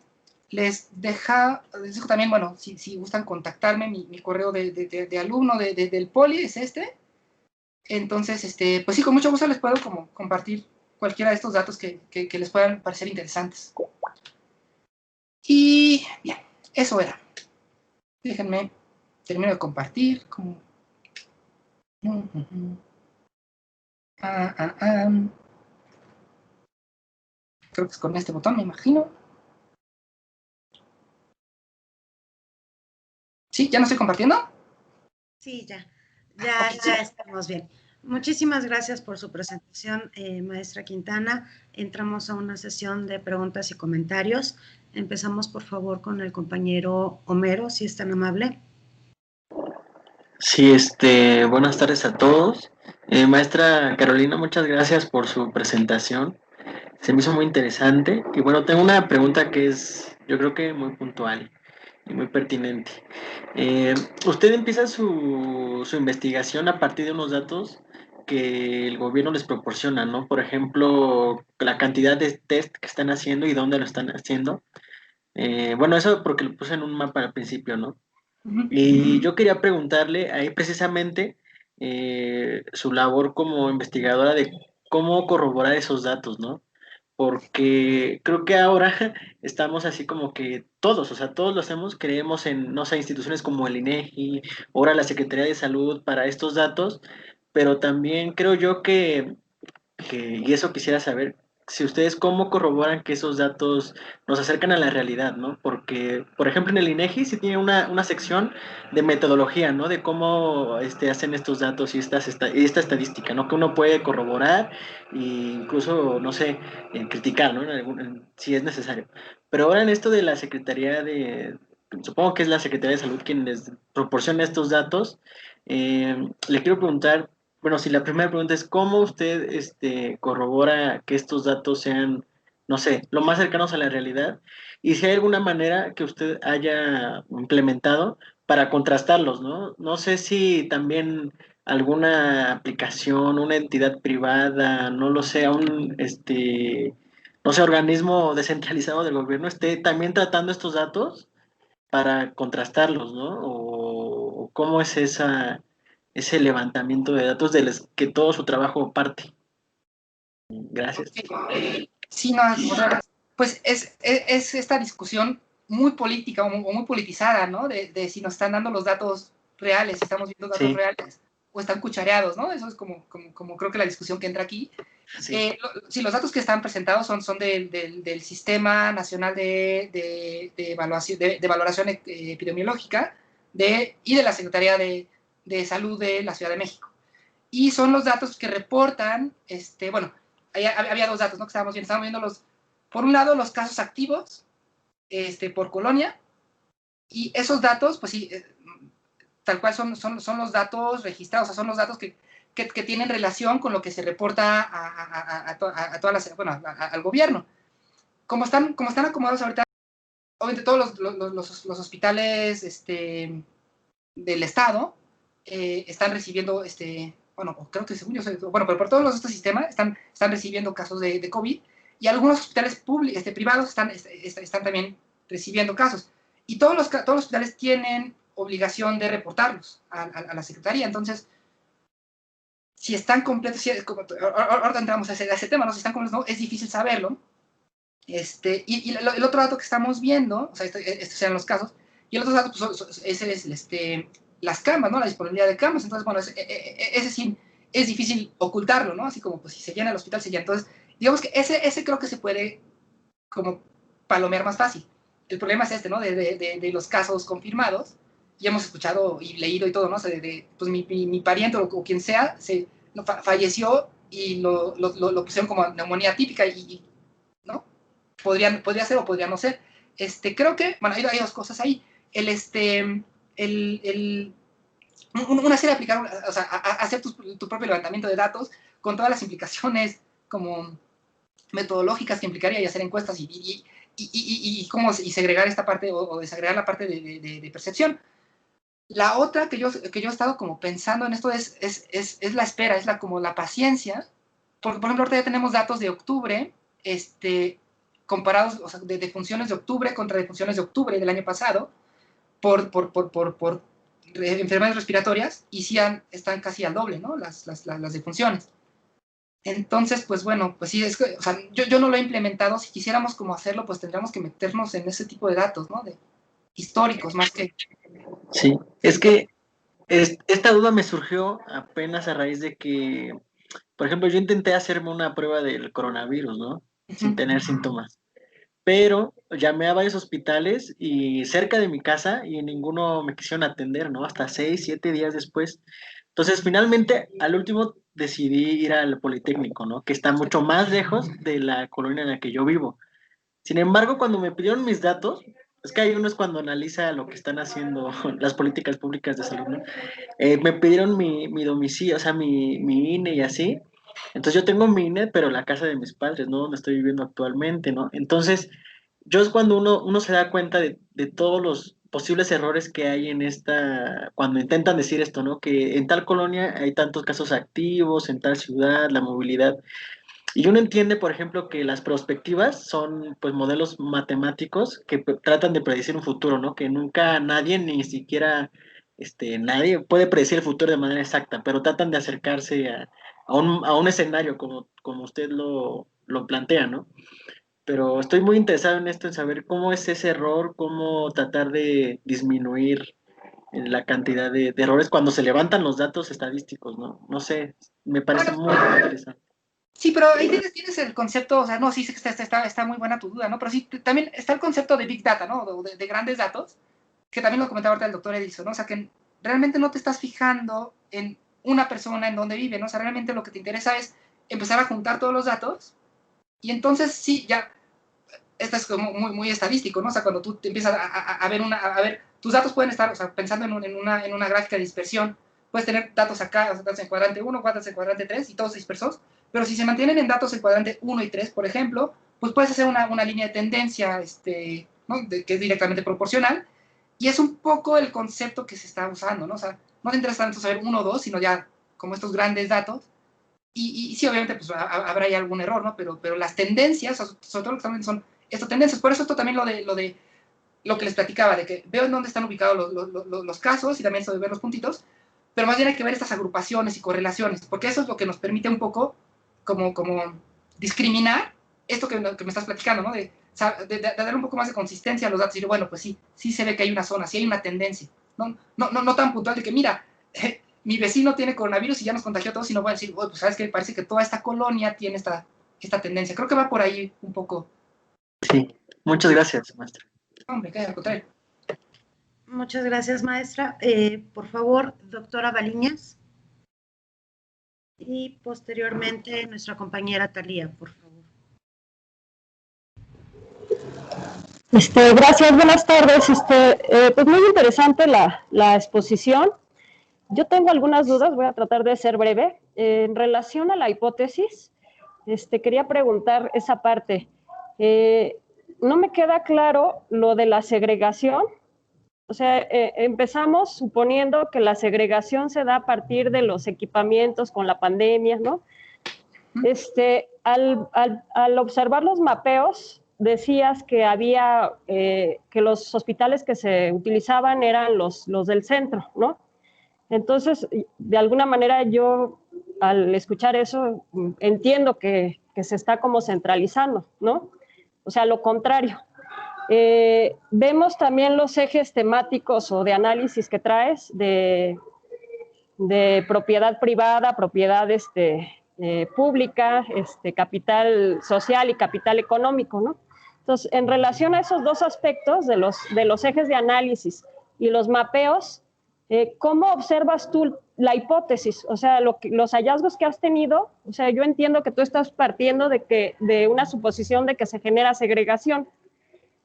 Les dejo también, bueno, si gustan contactarme, mi correo de alumno del Poli es este. Entonces, pues sí, con mucho gusto les puedo como compartir cualquiera de estos datos que les puedan parecer interesantes. Y bien, eso era. Déjenme, termino de compartir. Creo que es con este botón, me imagino. ¿Sí? ¿Ya no estoy compartiendo? Sí, ya Okay, estamos bien. Muchísimas gracias por su presentación, maestra Quintana. Entramos a una sesión de preguntas y comentarios. Empezamos, por favor, con el compañero Homero, si es tan amable. Sí, buenas tardes a todos. Maestra Carolina, muchas gracias por su presentación. Se me hizo muy interesante. Y bueno, tengo una pregunta que es, yo creo que muy puntual y muy pertinente. Usted empieza su investigación a partir de unos datos que el gobierno les proporciona, ¿no? Por ejemplo, la cantidad de test que están haciendo y dónde lo están haciendo. Bueno, eso porque lo puse en un mapa al principio, ¿no? Y yo quería preguntarle ahí precisamente su labor como investigadora de cómo corroborar esos datos, ¿no? Porque creo que ahora estamos así como que todos, o sea, todos lo hacemos, creemos en, no sé, instituciones como el INEGI, ahora la Secretaría de Salud para estos datos, pero también creo yo y eso quisiera saber, si ustedes cómo corroboran que esos datos nos acercan a la realidad, ¿no? Porque, por ejemplo, en el INEGI sí tiene una sección de metodología, ¿no? De cómo hacen estos datos y esta estadística, ¿no? Que uno puede corroborar e incluso, no sé, criticar, ¿no? Si es necesario. Pero ahora en esto de la Secretaría supongo que es la Secretaría de Salud quien les proporciona estos datos, le quiero preguntar, bueno, si la primera pregunta es cómo usted corrobora que estos datos sean, no sé, lo más cercanos a la realidad, y si hay alguna manera que usted haya implementado para contrastarlos, ¿no? No sé si también alguna aplicación, una entidad privada, no lo sé, no sé, organismo descentralizado del gobierno esté también tratando estos datos para contrastarlos, ¿no? O cómo es ese levantamiento de datos de los que todo su trabajo parte. Gracias. Sí, no, pues es esta discusión muy política o muy politizada, ¿no? De si nos están dando los datos reales, si estamos viendo datos reales o están cuchareados, ¿no? Eso es como creo que la discusión que entra aquí. Sí. Si los datos que están presentados son del Sistema Nacional de Valoración Epidemiológica y de la Secretaría de Salud de la Ciudad de México. Y son los datos que reportan, bueno, había dos datos, ¿no? Que estábamos viendo por un lado, los casos activos por colonia, y esos datos, pues sí, tal cual son los datos registrados, o sea, son los datos que tienen relación con lo que se reporta a todas las, bueno, al gobierno. Como están acomodados ahorita, obviamente todos los hospitales del Estado están recibiendo, bueno, creo que según yo, bueno, pero por todos estos sistemas están recibiendo casos de COVID, y algunos hospitales privados están también recibiendo casos. Y todos los hospitales tienen obligación de reportarlos a la Secretaría. Entonces, si están completos, ahora entramos a ese tema, ¿no? Si están completos, no, es difícil saberlo. Y el otro dato que estamos viendo, o sea, estos sean los casos, y el otro dato, pues, ese es las camas, ¿no? La disponibilidad de camas. Entonces, bueno, ese sí es difícil ocultarlo, ¿no? Así como, pues, si se llena el hospital, se llena. Entonces, digamos que ese creo que se puede como palomear más fácil. El problema es ¿no? De los casos confirmados. Ya hemos escuchado y leído y todo, ¿no? O sea, pues mi pariente o quien sea falleció y lo pusieron como neumonía típica y ¿no? Podría ser o podría no ser. Creo que, bueno, hay dos cosas ahí. Una serie de aplicar, o sea, hacer tu propio levantamiento de datos con todas las implicaciones como metodológicas que implicaría y hacer encuestas y cómo y segregar esta parte o desagregar la parte de percepción. La otra que yo he estado como pensando en esto es la espera, es como la paciencia, porque por ejemplo ahorita ya tenemos datos de octubre, comparados, o sea, de funciones de octubre contra defunciones de octubre del año pasado, por enfermedades respiratorias, y sí están casi al doble, ¿no? Las defunciones. Entonces, pues bueno, pues sí, o sea, yo no lo he implementado. Si quisiéramos como hacerlo, pues tendríamos que meternos en ese tipo de datos, ¿no? De históricos, más que... Sí, es que esta duda me surgió apenas a raíz de que, por ejemplo, yo intenté hacerme una prueba del coronavirus, ¿no? Sin tener síntomas. Pero llamé a varios hospitales y cerca de mi casa y ninguno me quisieron atender, ¿no? Hasta 6, 7 días después. Entonces, finalmente, al último decidí ir al Politécnico, ¿no? Que está mucho más lejos de la colonia en la que yo vivo. Sin embargo, cuando me pidieron mis datos, es que hay uno es cuando analiza lo que están haciendo las políticas públicas de salud, ¿no? Me pidieron mi domicilio, o sea, mi INE y así. Entonces yo tengo mi INE, pero la casa de mis padres, ¿no? Donde estoy viviendo actualmente, ¿no? Entonces, yo es cuando uno se da cuenta de todos los posibles errores que hay en esta, cuando intentan decir esto, ¿no? Que en tal colonia hay tantos casos activos, en tal ciudad, la movilidad. Y uno entiende, por ejemplo, que las prospectivas son pues modelos matemáticos que tratan de predecir un futuro, ¿no? Que nunca nadie, ni siquiera nadie puede predecir el futuro de manera exacta, pero tratan de acercarse a un escenario como usted lo plantea, ¿no? Pero estoy muy interesado en esto, en saber cómo es ese error, cómo tratar de disminuir la cantidad de errores cuando se levantan los datos estadísticos, ¿no? No sé, me parece Bueno, muy interesante. sí, pero ahí tienes el concepto, o sea, no, sí, sé que está muy buena tu duda, ¿no? Pero sí, también está el concepto de Big Data, ¿no? De grandes datos, que también lo comentaba ahorita el doctor Edison, ¿no? O sea, que realmente no te estás fijando en una persona en donde vive, ¿no? O sea, realmente lo que te interesa es empezar a juntar todos los datos y entonces sí, ya, esto es como muy estadístico, ¿no? O sea, cuando tú te empiezas a ver, tus datos pueden estar, o sea, pensando en una gráfica de dispersión, puedes tener datos acá, o sea, datos en cuadrante 1, datos en cuadrante 3 y todos dispersos, pero si se mantienen en datos en cuadrante 1 y 3, por ejemplo, pues puedes hacer una línea de tendencia, ¿no? Que es directamente proporcional, y es un poco el concepto que se está usando, ¿no? O sea, no te interesa tanto saber 1 o 2, sino ya como estos grandes datos, y sí, obviamente, pues habrá ahí algún error, ¿no? Pero las tendencias, sobre todo lo que están son estas tendencias. Por eso esto también lo que les platicaba, de que veo en dónde están ubicados los casos y también esto de ver los puntitos, pero más bien hay que ver estas agrupaciones y correlaciones, porque eso es lo que nos permite un poco como discriminar esto que me estás platicando, ¿no? De dar un poco más de consistencia a los datos y decir, bueno, pues sí se ve que hay una zona, sí hay una tendencia, no tan puntual de que, mira, mi vecino tiene coronavirus y ya nos contagió a todos, y no voy a decir, pues sabes que parece que toda esta colonia tiene esta tendencia. Creo que va por ahí un poco. Sí, muchas gracias, maestra. Hombre, que al contrario. Muchas gracias, maestra. Por favor, doctora Baliñas. Y posteriormente nuestra compañera Talía, por favor. Gracias, buenas tardes. Pues muy interesante la exposición. Yo tengo algunas dudas, voy a tratar de ser breve. En relación a la hipótesis, quería preguntar esa parte. No me queda claro lo de la segregación. O sea, empezamos suponiendo que la segregación se da a partir de los equipamientos con la pandemia, ¿no? Al observar los mapeos, decías que había, que los hospitales que se utilizaban eran los del centro, ¿no? Entonces, de alguna manera yo, al escuchar eso, entiendo que se está como centralizando, ¿no? O sea, lo contrario. Vemos también los ejes temáticos o de análisis que traes de propiedad privada, propiedad pública, capital social y capital económico, ¿no? Entonces, en relación a esos dos aspectos de los ejes de análisis y los mapeos, ¿cómo observas tú la hipótesis? O sea, los hallazgos que has tenido, o sea, yo entiendo que tú estás partiendo de una suposición de que se genera segregación.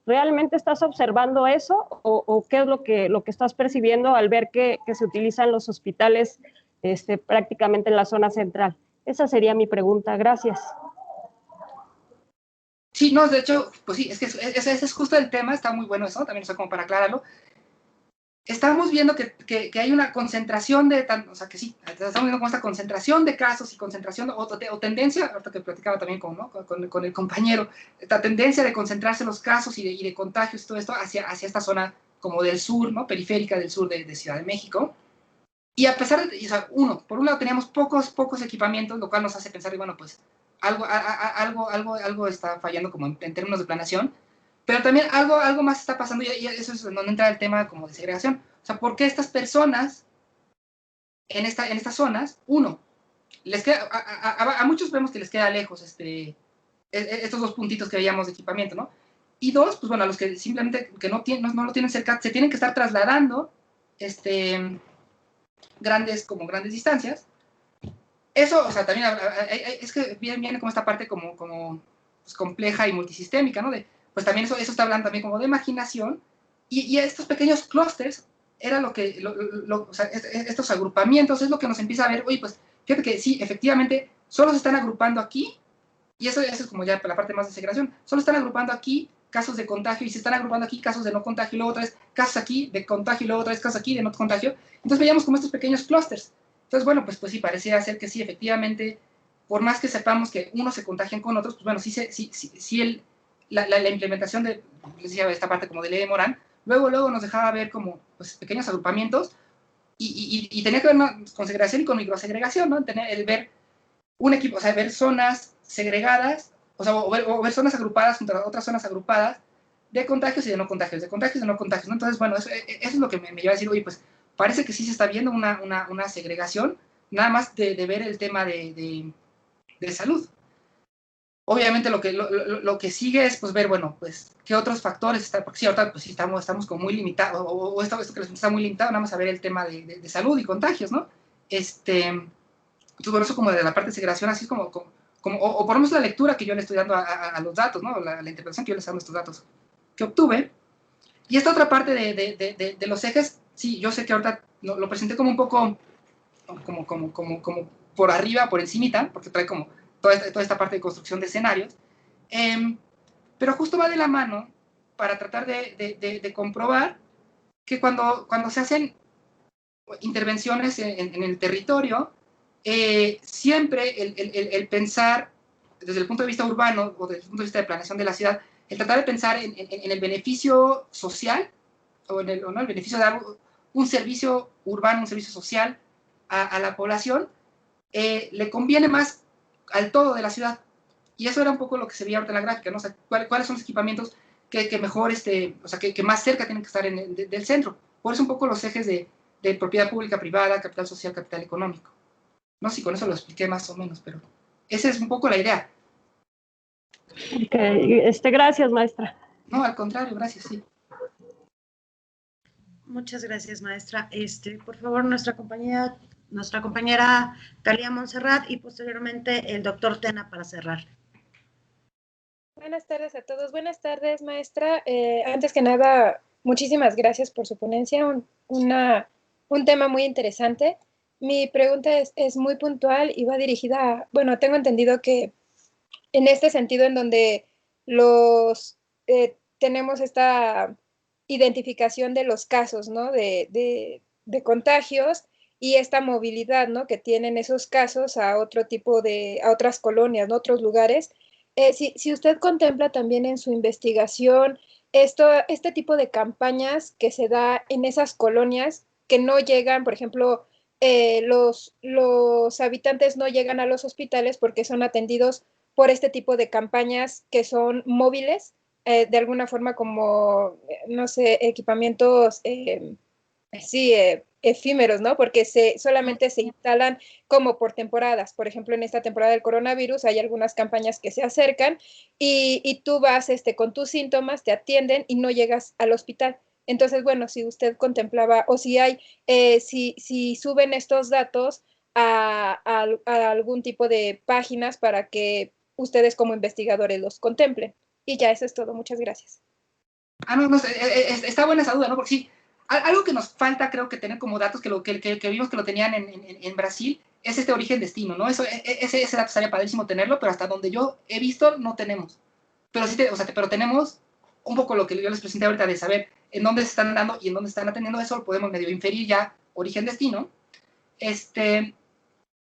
¿Realmente estás observando eso o qué es lo que estás percibiendo al ver que se utilizan los hospitales prácticamente en la zona central? Esa sería mi pregunta. Gracias. Sí, no, de hecho, pues sí, es que ese es justo el tema, está muy bueno eso, también, o sea, como para aclararlo. Estamos viendo que hay una concentración o sea, que sí, estamos viendo como esta concentración de casos y concentración o tendencia, ahorita que platicaba también con el compañero, esta tendencia de concentrarse los casos y de contagios y todo esto hacia esta zona como del sur, ¿no? Periférica del sur de Ciudad de México. Y a pesar de, o sea, por un lado teníamos pocos equipamientos, lo cual nos hace pensar, bueno, pues algo está fallando como en términos de planeación, pero también algo más está pasando, y eso es donde entra el tema como de segregación. O sea, ¿por qué estas personas en estas zonas, uno, les queda, a muchos vemos que les queda lejos estos dos puntitos que veíamos de equipamiento, ¿no? Y dos, pues bueno, a los que simplemente que no lo tienen cerca, se tienen que estar trasladando grandes distancias. Eso, o sea, también es que viene como esta parte como pues, compleja y multisistémica, ¿no? Pues también eso está hablando también como de imaginación, y estos pequeños clústeres era lo que, o sea, estos agrupamientos es lo que nos empieza a ver, oye, pues, fíjate que sí, efectivamente, solo se están agrupando aquí, y eso es como ya la parte más de segregación, solo están agrupando aquí casos de contagio, y se están agrupando aquí casos de no contagio, y luego otra vez casos aquí de contagio, y luego otra vez casos aquí de no contagio. Entonces veíamos como estos pequeños clústeres. Entonces, bueno, pues sí, parecía ser que sí, efectivamente, por más que sepamos que unos se contagian con otros, pues bueno, sí la implementación de, les decía, esta parte como de ley de Morán, luego nos dejaba ver como pues, pequeños agrupamientos, y tenía que ver con segregación y con microsegregación, ¿no? El ver un equipo, o sea, ver zonas segregadas, o sea, o ver zonas agrupadas junto a otras zonas agrupadas de contagios y de no contagios, de contagios y de no contagios, ¿no? Entonces, bueno, eso es lo que me lleva a decir, oye, pues parece que sí se está viendo una segregación, nada más de ver el tema de salud. Obviamente lo que sigue es pues ver, bueno, pues qué otros factores están, porque sí, ahorita pues sí estamos como muy limitados, o esto que les está muy limitado, nada más a ver el tema de salud y contagios, ¿no? Entonces, bueno, eso como de la parte de segregación, así como o por lo menos la lectura que yo le estoy dando a los datos, ¿no? La interpretación que yo les estoy dando a estos datos que obtuve. Y esta otra parte de los ejes, sí, yo sé que ahorita lo presenté como un poco, como por arriba, por encimita, porque trae como toda esta parte de construcción de escenarios, pero justo va de la mano para tratar de comprobar que cuando se hacen intervenciones en el territorio, siempre el pensar desde el punto de vista urbano o desde el punto de vista de planeación de la ciudad, el tratar de pensar en el beneficio social o no, el beneficio de dar un servicio urbano, un servicio social a la población, le conviene más al todo de la ciudad. Y eso era un poco lo que se veía ahorita en la gráfica, ¿no? O sea, ¿cuáles son los equipamientos que mejor, o sea, que más cerca tienen que estar del centro? Por eso un poco los ejes de propiedad pública, privada, capital social, capital económico. No sé si con eso lo expliqué más o menos, pero esa es un poco la idea. Okay. Gracias, maestra. No, al contrario, gracias, sí. Muchas gracias, maestra. Por favor, nuestra compañera Talía Montserrat y posteriormente el doctor Tena para cerrar. Buenas tardes a todos. Buenas tardes, maestra. Antes que nada, muchísimas gracias por su ponencia. Un tema muy interesante. Mi pregunta es muy puntual y va dirigida, bueno, tengo entendido que en este sentido en donde tenemos esta identificación de los casos, ¿no? De contagios y esta movilidad, ¿no? Que tienen esos casos a otro tipo a otras colonias, ¿no? Otros lugares. Si usted contempla también en su investigación este tipo de campañas que se da en esas colonias que no llegan, por ejemplo, los habitantes no llegan a los hospitales porque son atendidos por este tipo de campañas que son móviles, de alguna forma como, no sé, equipamientos, efímeros, ¿no? Porque solamente se instalan como por temporadas. Por ejemplo, en esta temporada del coronavirus hay algunas campañas que se acercan y tú vas con tus síntomas, te atienden y no llegas al hospital. Entonces, bueno, si usted contemplaba o si hay, si suben estos datos a algún tipo de páginas para que ustedes como investigadores los contemplen. Y ya, eso es todo. Muchas gracias. No, está buena esa duda, ¿no? Porque sí, algo que nos falta, creo que tener como datos, que vimos que lo tenían en Brasil, es este origen-destino, ¿no? Ese dato estaría padrísimo tenerlo, pero hasta donde yo he visto no tenemos. Pero sí, pero tenemos un poco lo que yo les presenté ahorita de saber en dónde se están dando y en dónde están atendiendo, eso lo podemos medio inferir ya, origen-destino.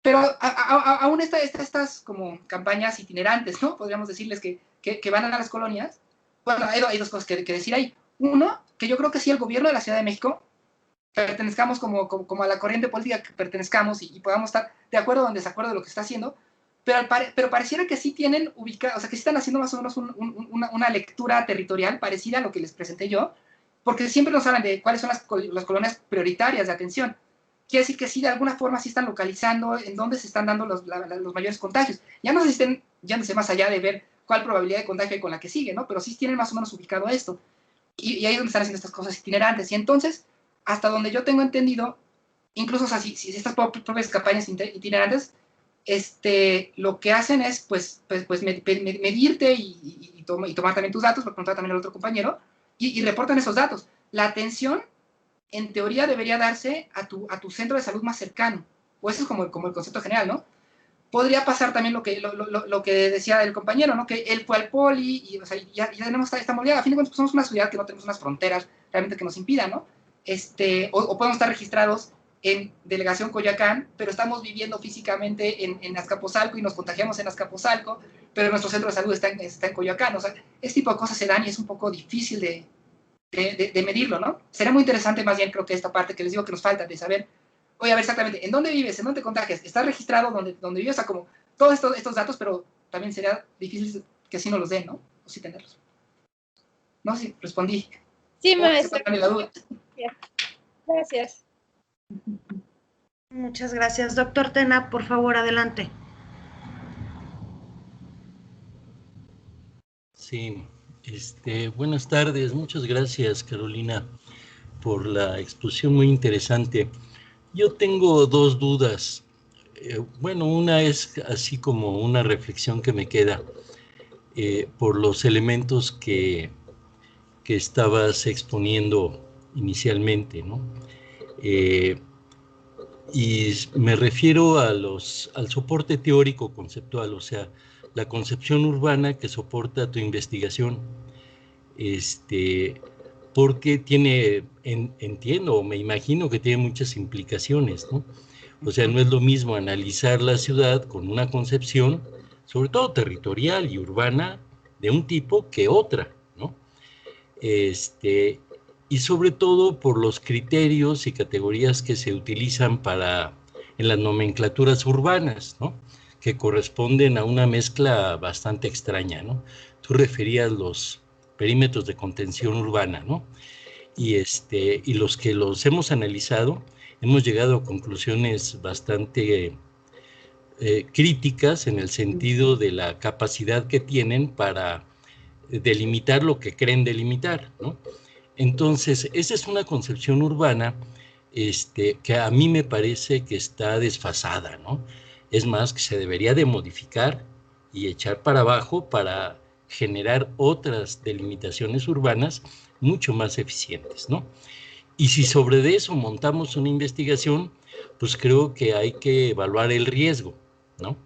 Pero aún estas como campañas itinerantes, ¿no? Podríamos decirles que van a las colonias. Bueno, hay dos cosas que decir ahí. Uno, que yo creo que sí el gobierno de la Ciudad de México pertenezcamos como a la corriente política que pertenezcamos y podamos estar de acuerdo o en desacuerdo de lo que está haciendo, pero pareciera que sí tienen ubicado, o sea, que sí están haciendo más o menos una lectura territorial parecida a lo que les presenté yo, porque siempre nos hablan de cuáles son las colonias prioritarias de atención. Quiere decir que sí, de alguna forma sí están localizando en dónde se están dando los mayores contagios. Ya no se estén yéndose más allá de ver cuál probabilidad de contagio hay con la que sigue, ¿no? Pero sí tienen más o menos ubicado esto. Y ahí es donde están haciendo estas cosas itinerantes. Y entonces, hasta donde yo tengo entendido, incluso, o sea, si estas propias campañas itinerantes, lo que hacen es, pues medirte y tomar también tus datos, lo preguntaba también el otro compañero, y reportan esos datos. La atención, en teoría, debería darse a tu centro de salud más cercano, o eso es como el concepto general, ¿no? Podría pasar también lo que decía el compañero, ¿no? Que él fue al poli y, o sea, ya tenemos esta movilidad. A fin de cuentas, pues somos una ciudad que no tenemos unas fronteras realmente que nos impidan, ¿no? O podemos estar registrados en Delegación Coyoacán, pero estamos viviendo físicamente en Azcapotzalco y nos contagiamos en Azcapotzalco, pero nuestro centro de salud está en Coyoacán. O sea, este tipo de cosas se dan y es un poco difícil de medirlo, ¿no? Será muy interesante más bien, creo que esta parte que les digo que nos falta, de saber, oye, a ver exactamente, ¿en dónde vives? ¿En dónde te contagias? ¿Estás registrado donde vives? O sea, como todos estos datos, pero también sería difícil que sí nos los den, ¿no? O sí tenerlos. No sé si respondí. Sí, maestra. La duda. Gracias. Muchas gracias. Doctor Tena, por favor, adelante. Sí, buenas tardes. Muchas gracias, Carolina, por la exposición muy interesante. Yo tengo dos dudas. Bueno, una es así como una reflexión que me queda por los elementos que estabas exponiendo inicialmente, ¿no? Y me refiero al soporte teórico conceptual, o sea, la concepción urbana que soporta tu investigación, porque tiene, entiendo o me imagino que tiene muchas implicaciones, ¿no? O sea, no es lo mismo analizar la ciudad con una concepción, sobre todo territorial y urbana, de un tipo que otra, ¿no? Y sobre todo por los criterios y categorías que se utilizan en las nomenclaturas urbanas, ¿no? Que corresponden a una mezcla bastante extraña, ¿no? Tú referías los perímetros de contención urbana, ¿no? Y los que los hemos analizado, hemos llegado a conclusiones bastante críticas en el sentido de la capacidad que tienen para delimitar lo que creen delimitar, ¿no? Entonces, esa es una concepción urbana que a mí me parece que está desfasada, ¿no? Es más, que se debería de modificar y echar para abajo para generar otras delimitaciones urbanas mucho más eficientes, ¿no? Y si sobre eso montamos una investigación, pues creo que hay que evaluar el riesgo, ¿no?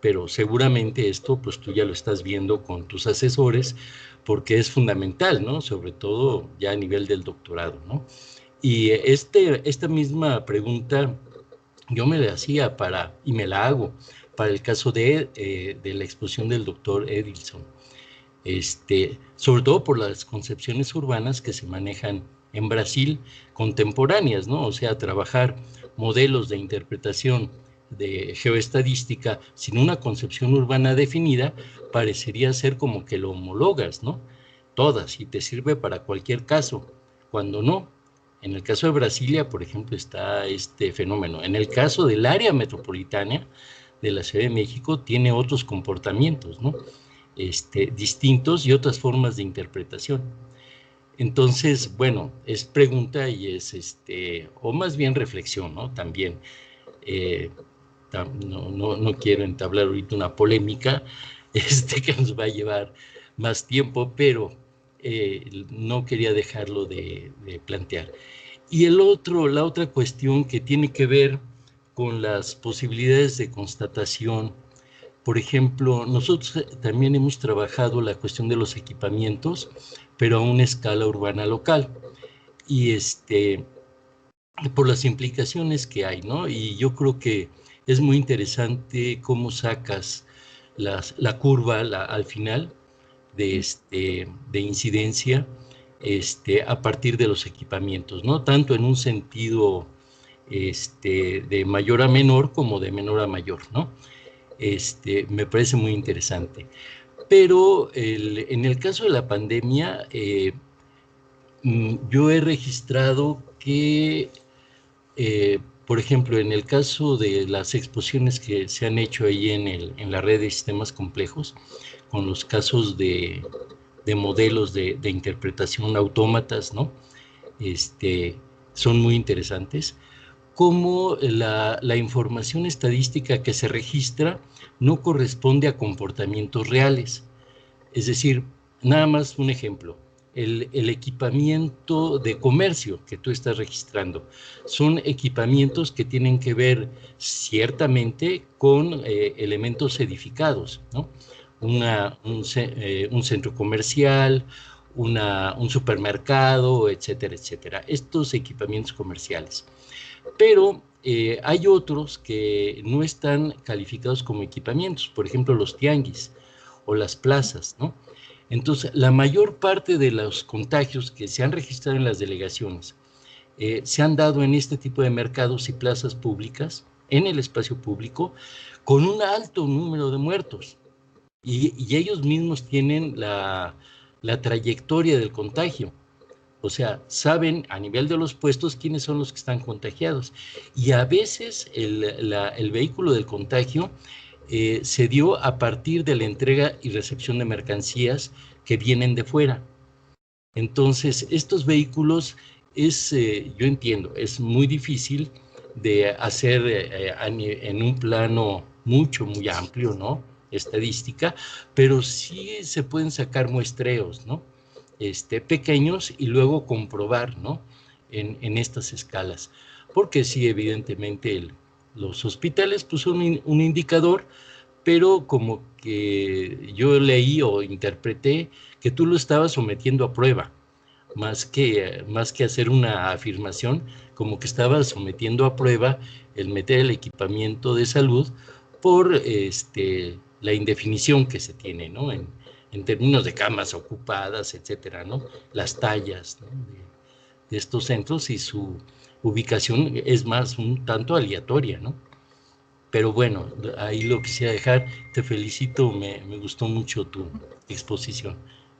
Pero seguramente esto, pues tú ya lo estás viendo con tus asesores, porque es fundamental, ¿no? Sobre todo ya a nivel del doctorado, ¿no? Y esta misma pregunta yo me la hacía y me la hago para el caso de la exposición del doctor Edilson, sobre todo por las concepciones urbanas que se manejan en Brasil contemporáneas, ¿no? O sea, trabajar modelos de interpretación de geoestadística sin una concepción urbana definida parecería ser como que lo homologas, ¿no? Todas, y te sirve para cualquier caso, cuando no. En el caso de Brasilia, por ejemplo, está este fenómeno. En el caso del área metropolitana de la Ciudad de México, tiene otros comportamientos, ¿no? Distintos y otras formas de interpretación. Entonces, bueno, es pregunta y es, o más bien reflexión, ¿no? También, no quiero entablar ahorita una polémica, que nos va a llevar más tiempo, pero no quería dejarlo de plantear. Y la otra cuestión que tiene que ver con las posibilidades de constatación. Por ejemplo, nosotros también hemos trabajado la cuestión de los equipamientos, pero a una escala urbana local. Y por las implicaciones que hay, ¿no? Y yo creo que es muy interesante cómo sacas la curva al final de incidencia a partir de los equipamientos, ¿no? Tanto en un sentido de mayor a menor como de menor a mayor, ¿no? Me parece muy interesante. Pero en el caso de la pandemia, yo he registrado que, por ejemplo, en el caso de las exposiciones que se han hecho ahí en la red de sistemas complejos, con los casos de modelos de interpretación autómatas, ¿no? son muy interesantes, cómo la información estadística que se registra no corresponde a comportamientos reales. Es decir, nada más un ejemplo, el equipamiento de comercio que tú estás registrando son equipamientos que tienen que ver ciertamente con elementos edificados, ¿no? Un centro comercial, un supermercado, etcétera, etcétera. Estos equipamientos comerciales. Pero hay otros que no están calificados como equipamientos, por ejemplo, los tianguis o las plazas, ¿no? Entonces, la mayor parte de los contagios que se han registrado en las delegaciones se han dado en este tipo de mercados y plazas públicas, en el espacio público, con un alto número de muertos. Y ellos mismos tienen la trayectoria del contagio. O sea, saben a nivel de los puestos quiénes son los que están contagiados. Y a veces el vehículo del contagio se dio a partir de la entrega y recepción de mercancías que vienen de fuera. Entonces, estos vehículos yo entiendo, es muy difícil de hacer en un plano muy amplio, ¿no? Estadística, pero sí se pueden sacar muestreos, ¿no? Pequeños y luego comprobar, ¿no? En estas escalas. Porque sí, evidentemente, los hospitales pues, son un indicador, pero como que yo leí o interpreté que tú lo estabas sometiendo a prueba, más que hacer una afirmación, como que estabas sometiendo a prueba el meter el equipamiento de salud por la indefinición que se tiene, ¿no? En términos de camas ocupadas, etcétera, ¿no? Las tallas, ¿no? de estos centros y su ubicación es más un tanto aleatoria, ¿no? Pero bueno, ahí lo quisiera dejar. Te felicito, me gustó mucho tu exposición.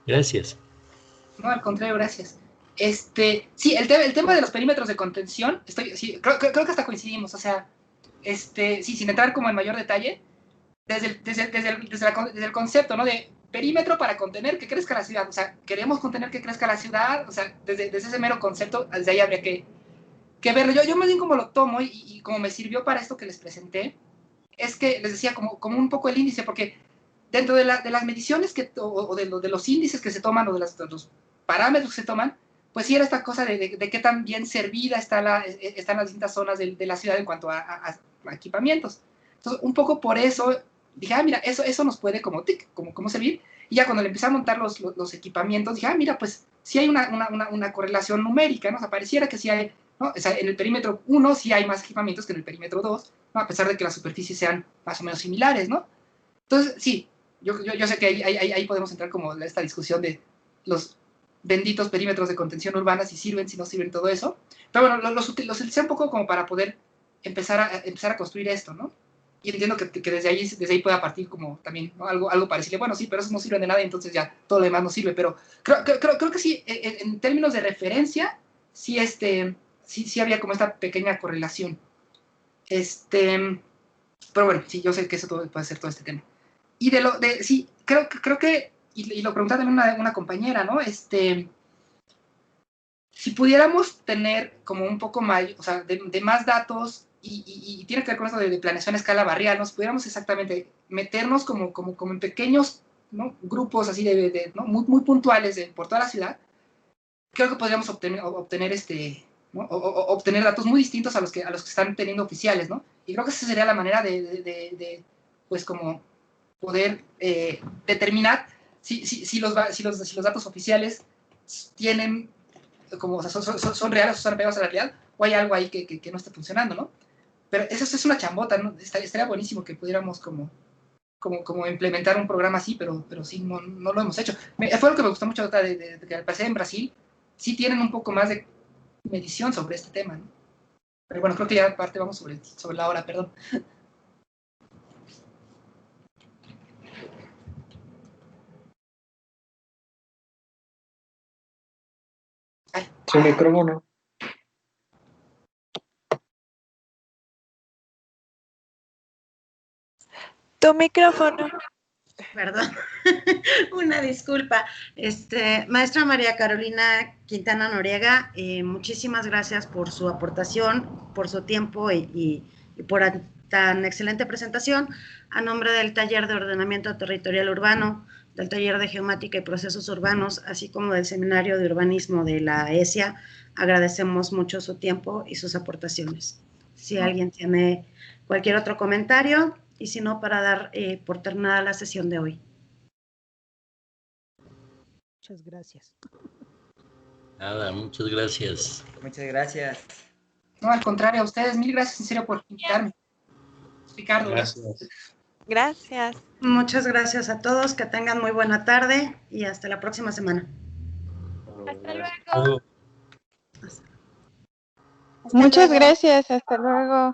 Gracias. No, al contrario, gracias. Sí, el tema de los perímetros de contención, sí, creo que hasta coincidimos, o sea, sí, sin entrar como en mayor detalle, desde el concepto, ¿no? De perímetro para contener que crezca la ciudad, o sea, queremos contener que crezca la ciudad, o sea, desde ese mero concepto, desde ahí habría que verlo. Yo más bien como lo tomo y como me sirvió para esto que les presenté, es que les decía como un poco el índice, porque dentro de las mediciones o de los índices que se toman o de los parámetros que se toman, pues sí era esta cosa de qué tan bien servida están las distintas zonas de la ciudad en cuanto a equipamientos. Entonces, un poco por eso dije, mira, eso nos puede como servir. Y ya cuando le empecé a montar los equipamientos, dije, mira, pues sí hay una correlación numérica, ¿no? O sea, pareciera que sí hay, ¿no? O sea, en el perímetro 1 sí hay más equipamientos que en el perímetro 2, ¿no? A pesar de que las superficies sean más o menos similares, ¿no? Entonces, sí, yo sé que ahí podemos entrar como en esta discusión de los benditos perímetros de contención urbana, si sirven, si no sirven, todo eso. Pero bueno, los utilicé un poco como para poder empezar a construir esto, ¿no? Y entiendo que desde ahí pueda partir como también, ¿no? algo parecido. Bueno, sí, pero eso no sirve de nada, entonces ya todo lo demás no sirve. Pero creo que sí, en términos de referencia, sí, sí había como esta pequeña correlación. Pero bueno, sí, yo sé que eso puede ser todo este tema. Y sí, creo que, y lo preguntaba también una compañera, ¿no? Si pudiéramos tener como un poco más, o sea, de más datos, y tiene que ver con eso de planeación a escala barrial, ¿no? Si pudiéramos exactamente meternos como en pequeños, ¿no? Grupos así ¿no? muy puntuales por toda la ciudad, creo que podríamos obtener ¿no? obtener datos muy distintos a los que están teniendo oficiales, ¿no? Y creo que esa sería la manera pues como poder determinar si los datos oficiales tienen como, o sea, son reales o son apegados a la realidad, o hay algo ahí que no está funcionando, ¿no? Pero eso es una chambota, ¿no? Estaría buenísimo que pudiéramos como implementar un programa así, pero sí, no lo hemos hecho. Fue lo que me gustó mucho de que al parecer en Brasil sí tienen un poco más de medición sobre este tema, ¿no? Pero bueno, creo que ya aparte vamos sobre la hora, perdón. Su micrófono. Tu micrófono. Perdón. Una disculpa. Maestra María Carolina Quintana Noriega, muchísimas gracias por su aportación, por su tiempo y por tan excelente presentación. A nombre del Taller de Ordenamiento Territorial Urbano, del Taller de Geomática y Procesos Urbanos, así como del Seminario de Urbanismo de la ESIA, agradecemos mucho su tiempo y sus aportaciones. Si alguien tiene cualquier otro comentario, y si no, para dar por terminada la sesión de hoy. Muchas gracias. Nada, muchas gracias. Muchas gracias. No, al contrario, a ustedes, mil gracias en serio por invitarme. Ricardo, Gracias. Gracias. Muchas gracias a todos, que tengan muy buena tarde y hasta la próxima semana. Hasta luego. Muchas gracias, hasta luego.